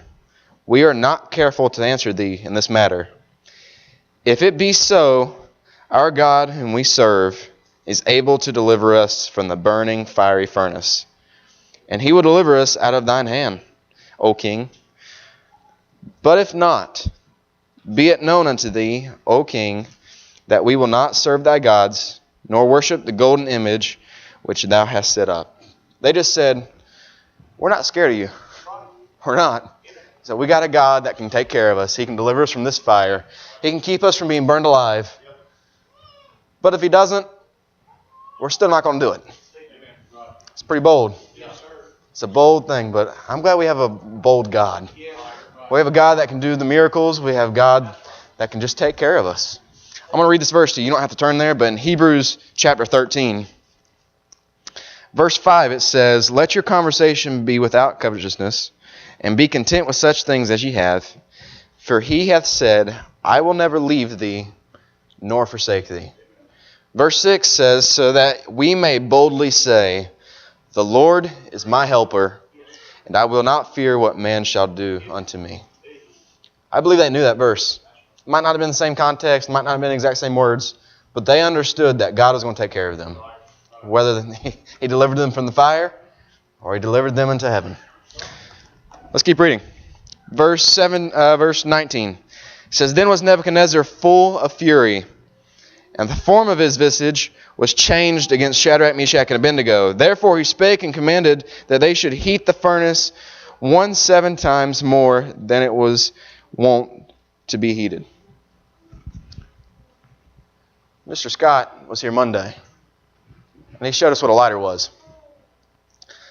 we are not careful to answer thee in this matter. If it be so, our God whom we serve is able to deliver us from the burning fiery furnace. And he will deliver us out of thine hand, O king. But if not, be it known unto thee, O king, that we will not serve thy gods, nor worship the golden image which thou hast set up. They just said, we're not scared of you. We're not. So we got a God that can take care of us. He can deliver us from this fire. He can keep us from being burned alive. But if He doesn't, we're still not going to do it. It's pretty bold. It's a bold thing, but I'm glad we have a bold God. We have a God that can do the miracles. We have God that can just take care of us. I'm going to read this verse to you. You don't have to turn there, but in Hebrews chapter 13, verse 5, it says, "Let your conversation be without covetousness, and be content with such things as ye have. For He hath said, I will never leave thee, nor forsake thee." Verse 6 says, "So that we may boldly say, The Lord is my helper, and I will not fear what man shall do unto me." I believe they knew that verse. It might not have been the same context, might not have been the exact same words, but they understood that God was going to take care of them. Whether He delivered them from the fire or He delivered them into heaven. Let's keep reading. Verse 19. It says, "Then was Nebuchadnezzar full of fury, and the form of his visage was changed against Shadrach, Meshach, and Abednego. Therefore he spake and commanded that they should heat the furnace 17 times more than it was wont to be heated." Mr. Scott was here Monday, and he showed us what a lighter was.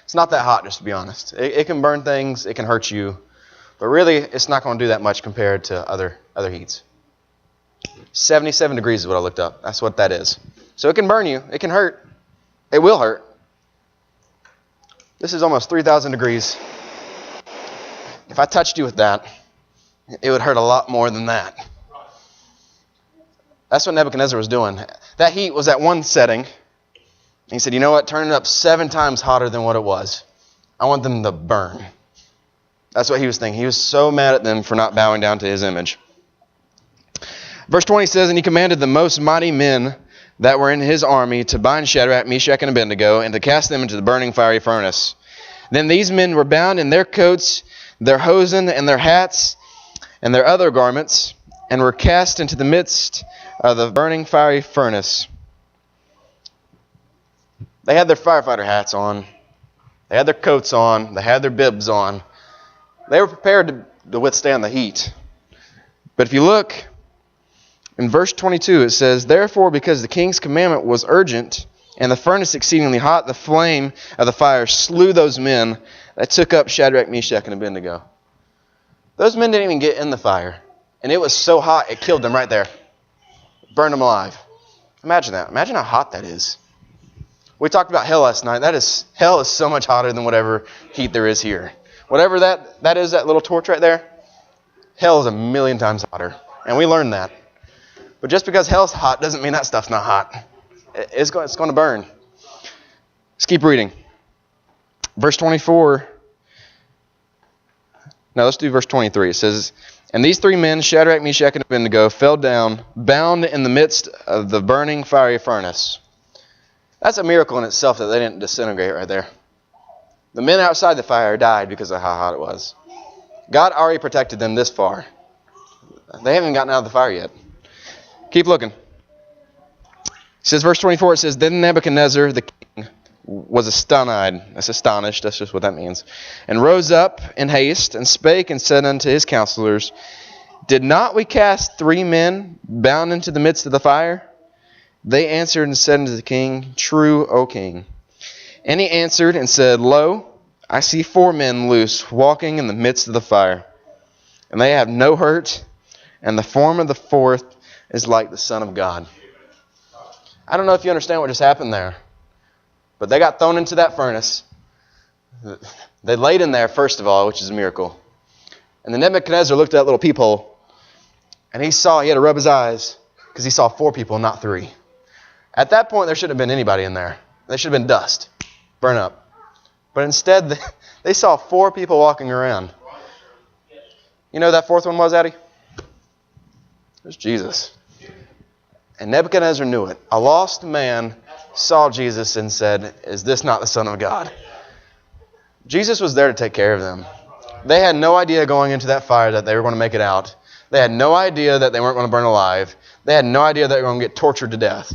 It's not that hot, just to be honest. It can burn things, it can hurt you, but really it's not going to do that much compared to other heats. 77 degrees is what I looked up. That's what that is. So it can burn you. It can hurt. It will hurt. This is almost 3,000 degrees. If I touched you with that, it would hurt a lot more than that. That's what Nebuchadnezzar was doing. That heat was at one setting. He said, you know what? Turn it up 7 times hotter than what it was. I want them to burn. That's what he was thinking. He was so mad at them for not bowing down to his image. Verse 20 says, "And he commanded the most mighty men that were in his army to bind Shadrach, Meshach, and Abednego, and to cast them into the burning fiery furnace. Then these men were bound in their coats, their hosen, and their hats, and their other garments, and were cast into the midst of the burning fiery furnace." They had their firefighter hats on. They had their coats on. They had their bibs on. They were prepared to withstand the heat. But if you look in verse 22, it says, "Therefore, because the king's commandment was urgent, and the furnace exceedingly hot, the flame of the fire slew those men that took up Shadrach, Meshach, and Abednego." Those men didn't even get in the fire. And it was so hot, it killed them right there. Burned them alive. Imagine that. Imagine how hot that is. We talked about hell last night. Hell is so much hotter than whatever heat there is here. Whatever that is, that little torch right there, hell is 1,000,000 times hotter. And we learned that. But just because hell's hot doesn't mean that stuff's not hot. It's going to burn. Let's keep reading. Verse 24. No, let's do verse 23. It says, "And these 3 men, Shadrach, Meshach, and Abednego, fell down, bound in the midst of the burning fiery furnace." That's a miracle in itself that they didn't disintegrate right there. The men outside the fire died because of how hot it was. God already protected them this far. They haven't even gotten out of the fire yet. Keep looking. It says, verse 24, it says, "Then Nebuchadnezzar the king was astonished." That's astonished. That's just what that means. "And rose up in haste, and spake, and said unto his counselors, Did not we cast 3 men bound into the midst of the fire? They answered and said unto the king, True, O king. And he answered and said, Lo, I see 4 men loose, walking in the midst of the fire. And they have no hurt, and the form of the 4th is like the Son of God." I don't know if you understand what just happened there, but they got thrown into that furnace. They laid in there, first of all, which is a miracle. And then Nebuchadnezzar looked at that little peephole, and he had to rub his eyes, because he saw 4 people, not 3. At that point, there shouldn't have been anybody in there. There should have been dust, burn up. But instead, they saw 4 people walking around. You know who that 4th one was, Addie? It was Jesus. And Nebuchadnezzar knew it. A lost man saw Jesus and said, Is this not the Son of God? Jesus was there to take care of them. They had no idea going into that fire that they were going to make it out. They had no idea that they weren't going to burn alive. They had no idea that they were going to get tortured to death.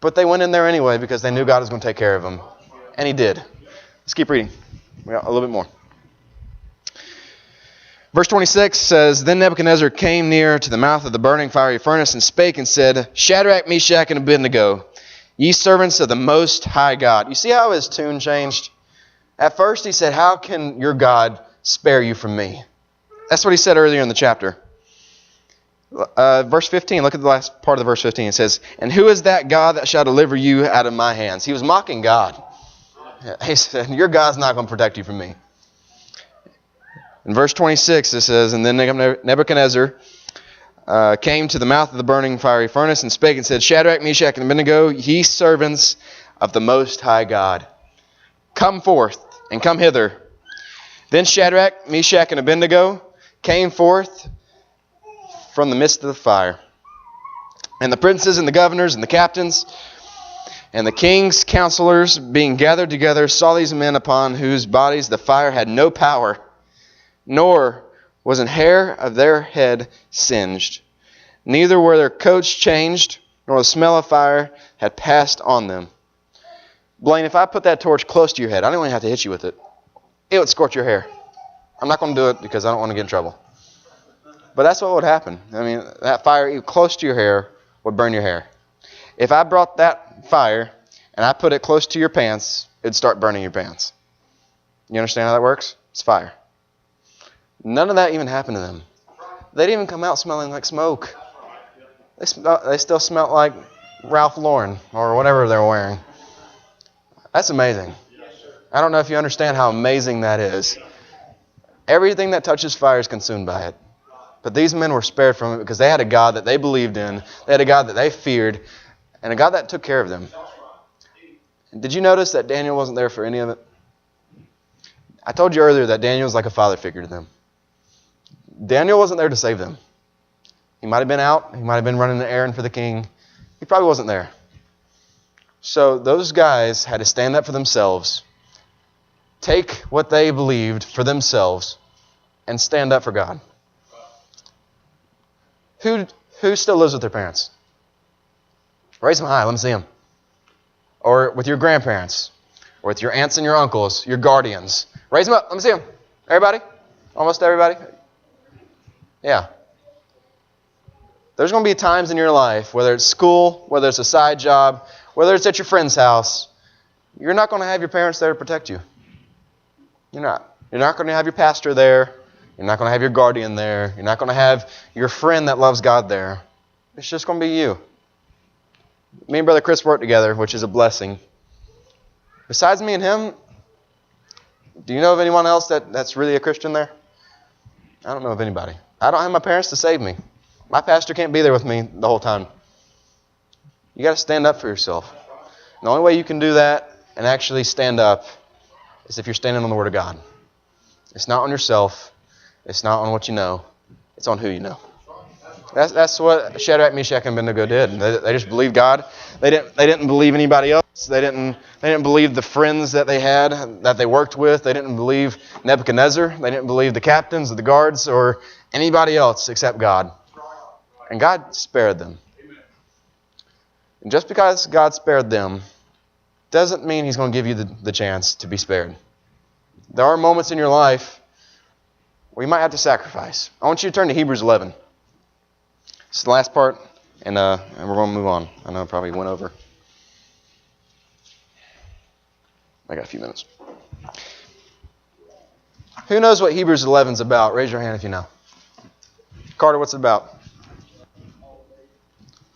But they went in there anyway because they knew God was going to take care of them. And He did. Let's keep reading. We got a little bit more. Verse 26 says, Then Nebuchadnezzar came near to the mouth of the burning fiery furnace and spake and said, Shadrach, Meshach, and Abednego, ye servants of the Most High God. You see how his tune changed? At first he said, How can your God spare you from me? That's what he said earlier in the chapter. Verse 15, look at the last part of the verse 15. It says, And who is that God that shall deliver you out of my hands? He was mocking God. He said, Your God's not going to protect you from me. In verse 26 it says, And then Nebuchadnezzar came to the mouth of the burning fiery furnace and spake and said, Shadrach, Meshach, and Abednego, ye servants of the Most High God, come forth and come hither. Then Shadrach, Meshach, and Abednego came forth from the midst of the fire. And the princes and the governors and the captains and the king's counselors, being gathered together, saw these men upon whose bodies the fire had no power, nor was an hair of their head singed. Neither were their coats changed, nor the smell of fire had passed on them. Blaine, if I put that torch close to your head, I don't even have to hit you with it. It would scorch your hair. I'm not going to do it because I don't want to get in trouble. But that's what would happen. I mean, that fire even close to your hair would burn your hair. If I brought that fire and I put it close to your pants, it'd start burning your pants. You understand how that works? It's fire. None of that even happened to them. They didn't even come out smelling like smoke. They still smelled like Ralph Lauren or whatever they were wearing. That's amazing. I don't know if you understand how amazing that is. Everything that touches fire is consumed by it. But these men were spared from it because they had a God that they believed in. They had a God that they feared. And a God that took care of them. Did you notice that Daniel wasn't there for any of it? I told you earlier that Daniel was like a father figure to them. Daniel wasn't there to save them. He might have been out. He might have been running an errand for the king. He probably wasn't there. So those guys had to stand up for themselves, take what they believed for themselves, and stand up for God. Who still lives with their parents? Raise them high. Let me see them. Or with your grandparents. Or with your aunts and your uncles, your guardians. Raise them up. Let me see them. Everybody? Almost everybody? Yeah. There's going to be times in your life, whether it's school, whether it's a side job, whether it's at your friend's house, you're not going to have your parents there to protect you. You're not. You're not going to have your pastor there. You're not going to have your guardian there. You're not going to have your friend that loves God there. It's just going to be you. Me and Brother Chris work together, which is a blessing. Besides me and him, do you know of anyone else that's really a Christian there? I don't know of anybody. I don't have my parents to save me. My pastor can't be there with me the whole time. You got to stand up for yourself. And the only way you can do that and actually stand up is if you're standing on the Word of God. It's not on yourself. It's not on what you know. It's on who you know. That's what Shadrach, Meshach, and Abednego did. They just believed God. They didn't believe anybody else. They didn't believe the friends that they had, that they worked with. They didn't believe Nebuchadnezzar. They didn't believe the captains or the guards or anybody else except God. And God spared them. And just because God spared them doesn't mean He's going to give you the chance to be spared. There are moments in your life where you might have to sacrifice. I want you to turn to Hebrews 11. This is the last part, and we're going to move on. I know I probably went over. I got a few minutes. Who knows what Hebrews 11 is about? Raise your hand if you know. Carter, what's it about?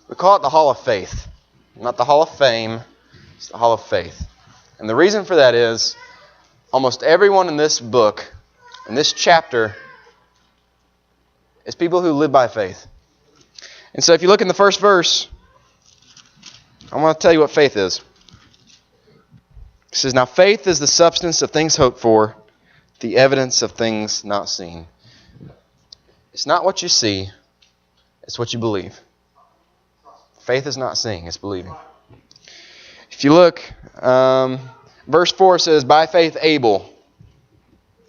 We call it the Hall of Faith. Not the Hall of Fame. It's the Hall of Faith. And the reason for that is almost everyone in this book, in this chapter, is people who live by faith. And so if you look in the first verse, I want to tell you what faith is. It says, Now faith is the substance of things hoped for, the evidence of things not seen. It's not what you see, it's what you believe. Faith is not seeing, it's believing. If you look, verse 4 says, By faith Abel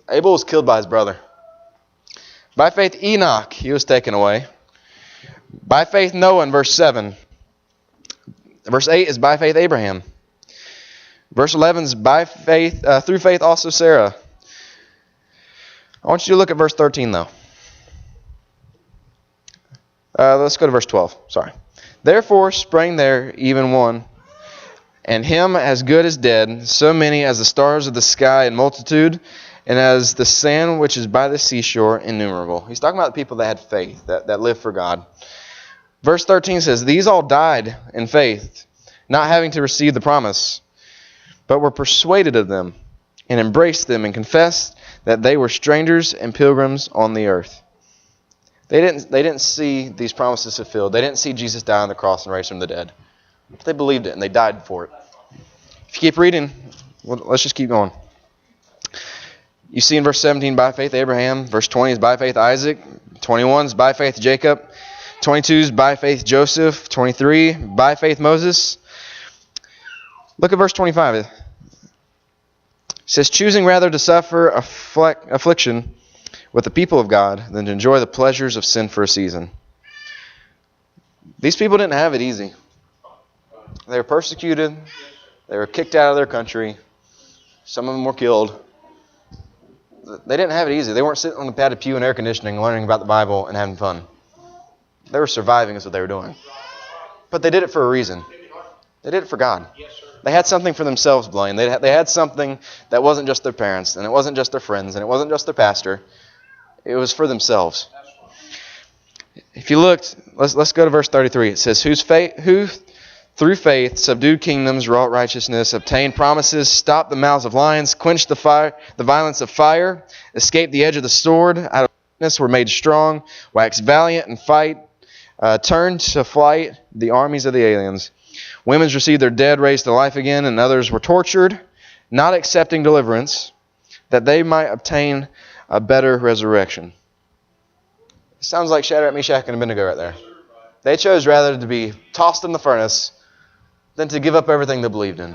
was killed by his brother. By faith Enoch, he was taken away. By faith Noah in verse 7. Verse 8 is by faith Abraham. Verse 11 is by faith, through faith also Sarah. I want you to look at verse 13, though. Let's go to verse 12. Sorry. Therefore sprang there even one, and him as good as dead, so many as the stars of the sky in multitude, and as the sand which is by the seashore innumerable. He's talking about the people that had faith, that lived for God. Verse 13 says, these all died in faith, not having to receive the promise, but were persuaded of them, and embraced them, and confessed that they were strangers and pilgrims on the earth. They didn't see these promises fulfilled. They didn't see Jesus die on the cross and raise from the dead. But they believed it, and they died for it. If you keep reading, well, let's just keep going. You see in verse 17, by faith Abraham. Verse 20 is by faith Isaac. 21 is by faith Jacob. 22 is by faith Joseph. 23, by faith Moses. Look at verse 25. It says, choosing rather to suffer affliction with the people of God than to enjoy the pleasures of sin for a season. These people didn't have it easy. They were persecuted. They were kicked out of their country. Some of them were killed. They didn't have it easy. They weren't sitting on the padded pew in air conditioning learning about the Bible and having fun. They were surviving is what they were doing. But they did it for a reason. They did it for God. They had something for themselves, Blaine. They had something that wasn't just their parents, and it wasn't just their friends, and it wasn't just their pastor. It was for themselves. If you looked, let's go to verse 33. It says, who through faith subdued kingdoms, wrought righteousness, obtained promises, stopped the mouths of lions, quenched the violence of fire, escaped the edge of the sword, out of weakness were made strong, waxed valiant in fight, turned to flight the armies of the aliens. Women received their dead raised to life again, and others were tortured, not accepting deliverance, that they might obtain a better resurrection. It sounds like Shadrach, Meshach, and Abednego right there. They chose rather to be tossed in the furnace than to give up everything they believed in.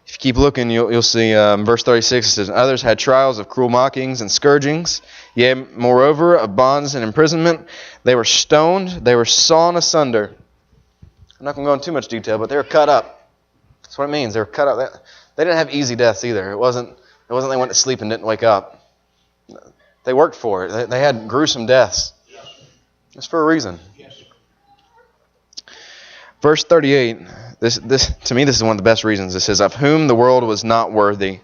If you keep looking, you'll see verse 36, it says, others had trials of cruel mockings and scourgings, yea, moreover, of bonds and imprisonment. They were stoned, they were sawn asunder. I'm not going to go into too much detail, but they were cut up. That's what it means. They were cut up. They didn't have easy deaths either. It wasn't they went to sleep and didn't wake up. They worked for it. They had gruesome deaths. It's for a reason. Verse 38, this to me, this is one of the best reasons. It says, of whom the world was not worthy.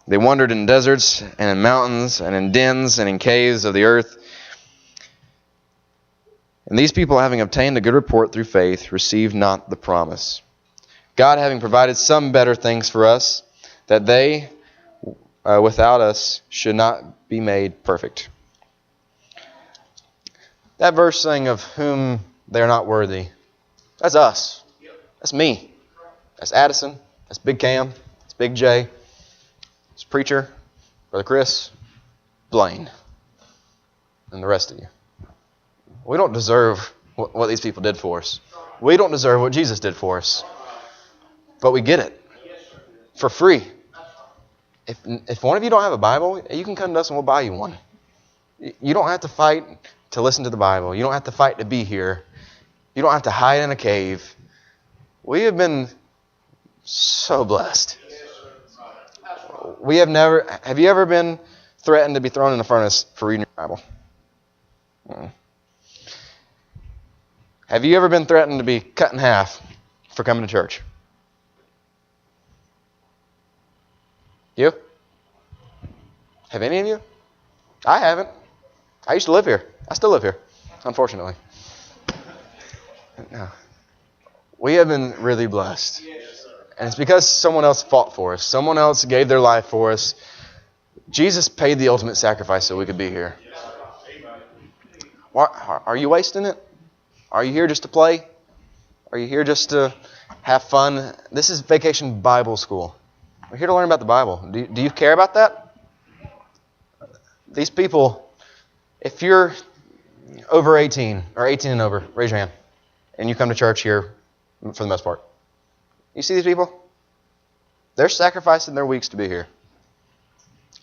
They wandered in deserts and in mountains and in dens and in caves of the earth. And these people, having obtained a good report through faith, received not the promise. God having provided some better things for us, that they, without us, should not be made perfect. That verse saying of whom they are not worthy, that's us. That's me. That's Addison. That's Big Cam. That's Big J. That's Preacher. Brother Chris. Blaine. And the rest of you. We don't deserve what these people did for us. We don't deserve what Jesus did for us. But we get it. For free. If one of you don't have a Bible, you can come to us and we'll buy you one. You don't have to fight to listen to the Bible. You don't have to fight to be here. You don't have to hide in a cave. We have been so blessed. Have you ever been threatened to be thrown in a furnace for reading your Bible? Have you ever been threatened to be cut in half for coming to church? You? Have any of you? I haven't. I used to live here. I still live here, unfortunately. No. We have been really blessed. And it's because someone else fought for us. Someone else gave their life for us. Jesus paid the ultimate sacrifice so we could be here. Are you wasting it? Are you here just to play? Are you here just to have fun? This is Vacation Bible School. We're here to learn about the Bible. Do you care about that? These people, if you're over 18 or 18 and over, raise your hand. And you come to church here for the most part. You see these people? They're sacrificing their weeks to be here.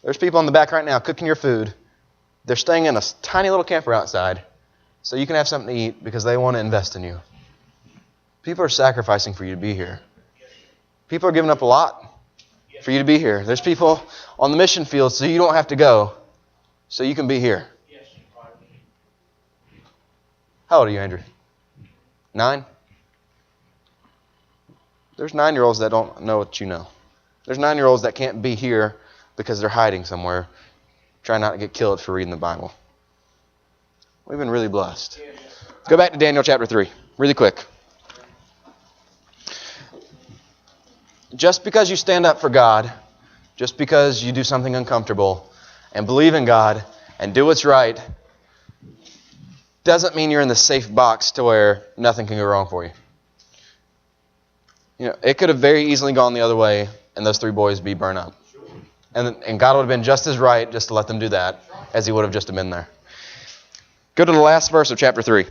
There's people in the back right now cooking your food. They're staying in a tiny little camper outside so you can have something to eat because they want to invest in you. People are sacrificing for you to be here. People are giving up a lot. for you to be here. There's people on the mission field so you don't have to go, so you can be here. How old are you, Andrew? 9? There's 9-year-olds that don't know what you know. There's 9-year-olds that can't be here because they're hiding somewhere, trying not to get killed for reading the Bible. We've been really blessed. Let's go back to Daniel chapter 3, really quick. Just because you stand up for God, just because you do something uncomfortable and believe in God and do what's right, doesn't mean you're in the safe box to where nothing can go wrong for you. You know, it could have very easily gone the other way and those 3 boys be burned up. And God would have been just as right just to let them do that as he would have just been there. Go to the last verse of chapter 3.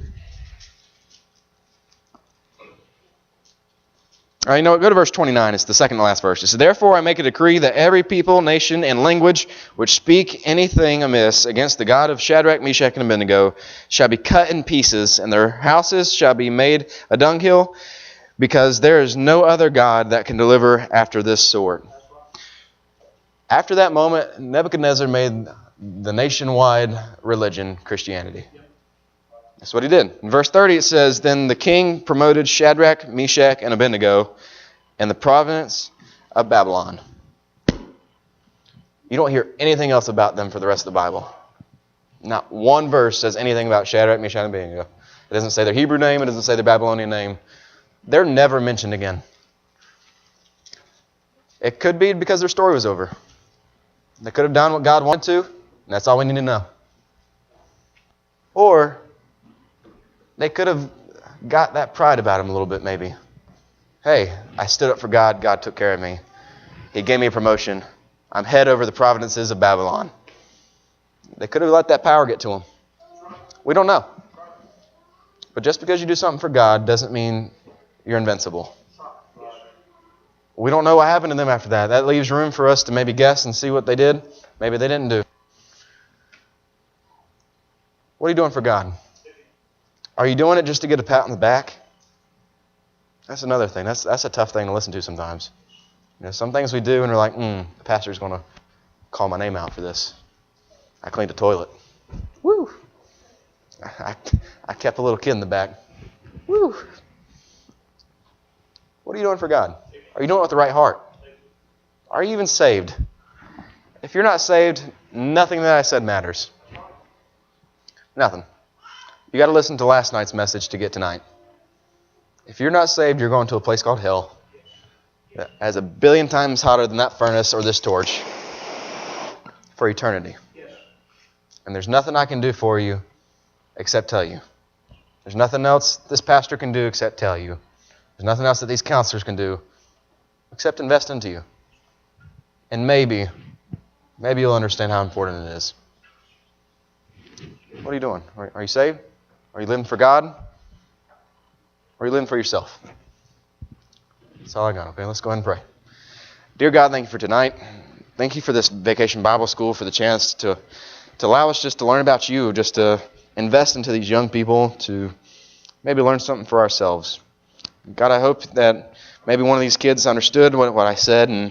All right, you know what? Go to verse 29. It's the second to last verse. It says, "Therefore I make a decree that every people, nation, and language which speak anything amiss against the God of Shadrach, Meshach, and Abednego shall be cut in pieces, and their houses shall be made a dunghill, because there is no other God that can deliver after this sort." After that moment, Nebuchadnezzar made the nationwide religion Christianity. That's what he did. In verse 30 it says, "Then the king promoted Shadrach, Meshach, and Abednego in the province of Babylon." You don't hear anything else about them for the rest of the Bible. Not one verse says anything about Shadrach, Meshach, and Abednego. It doesn't say their Hebrew name. It doesn't say their Babylonian name. They're never mentioned again. It could be because their story was over. They could have done what God wanted to, and that's all we need to know. Or they could have got that pride about them a little bit, maybe. Hey, I stood up for God. God took care of me. He gave me a promotion. I'm head over the provinces of Babylon. They could have let that power get to them. We don't know. But just because you do something for God doesn't mean you're invincible. We don't know what happened to them after that. That leaves room for us to maybe guess and see what they did. Maybe they didn't do. What are you doing for God? Are you doing it just to get a pat on the back? That's another thing. That's a tough thing to listen to sometimes. You know, some things we do and we're like, the pastor's going to call my name out for this. I cleaned the toilet. Woo! I kept a little kid in the back. Woo! What are you doing for God? Are you doing it with the right heart? Are you even saved? If you're not saved, nothing that I said matters. Nothing. You got to listen to last night's message to get tonight. If you're not saved, you're going to a place called hell that has 1,000,000,000 times hotter than that furnace or this torch for eternity. And there's nothing I can do for you except tell you. There's nothing else this pastor can do except tell you. There's nothing else that these counselors can do except invest into you. And maybe you'll understand how important it is. What are you doing? Are you saved? Are you living for God? Or are you living for yourself? That's all I got. Okay, let's go ahead and pray. Dear God, thank you for tonight. Thank you for this Vacation Bible School, for the chance to allow us just to learn about you, just to invest into these young people, to maybe learn something for ourselves. God, I hope that maybe one of these kids understood what I said and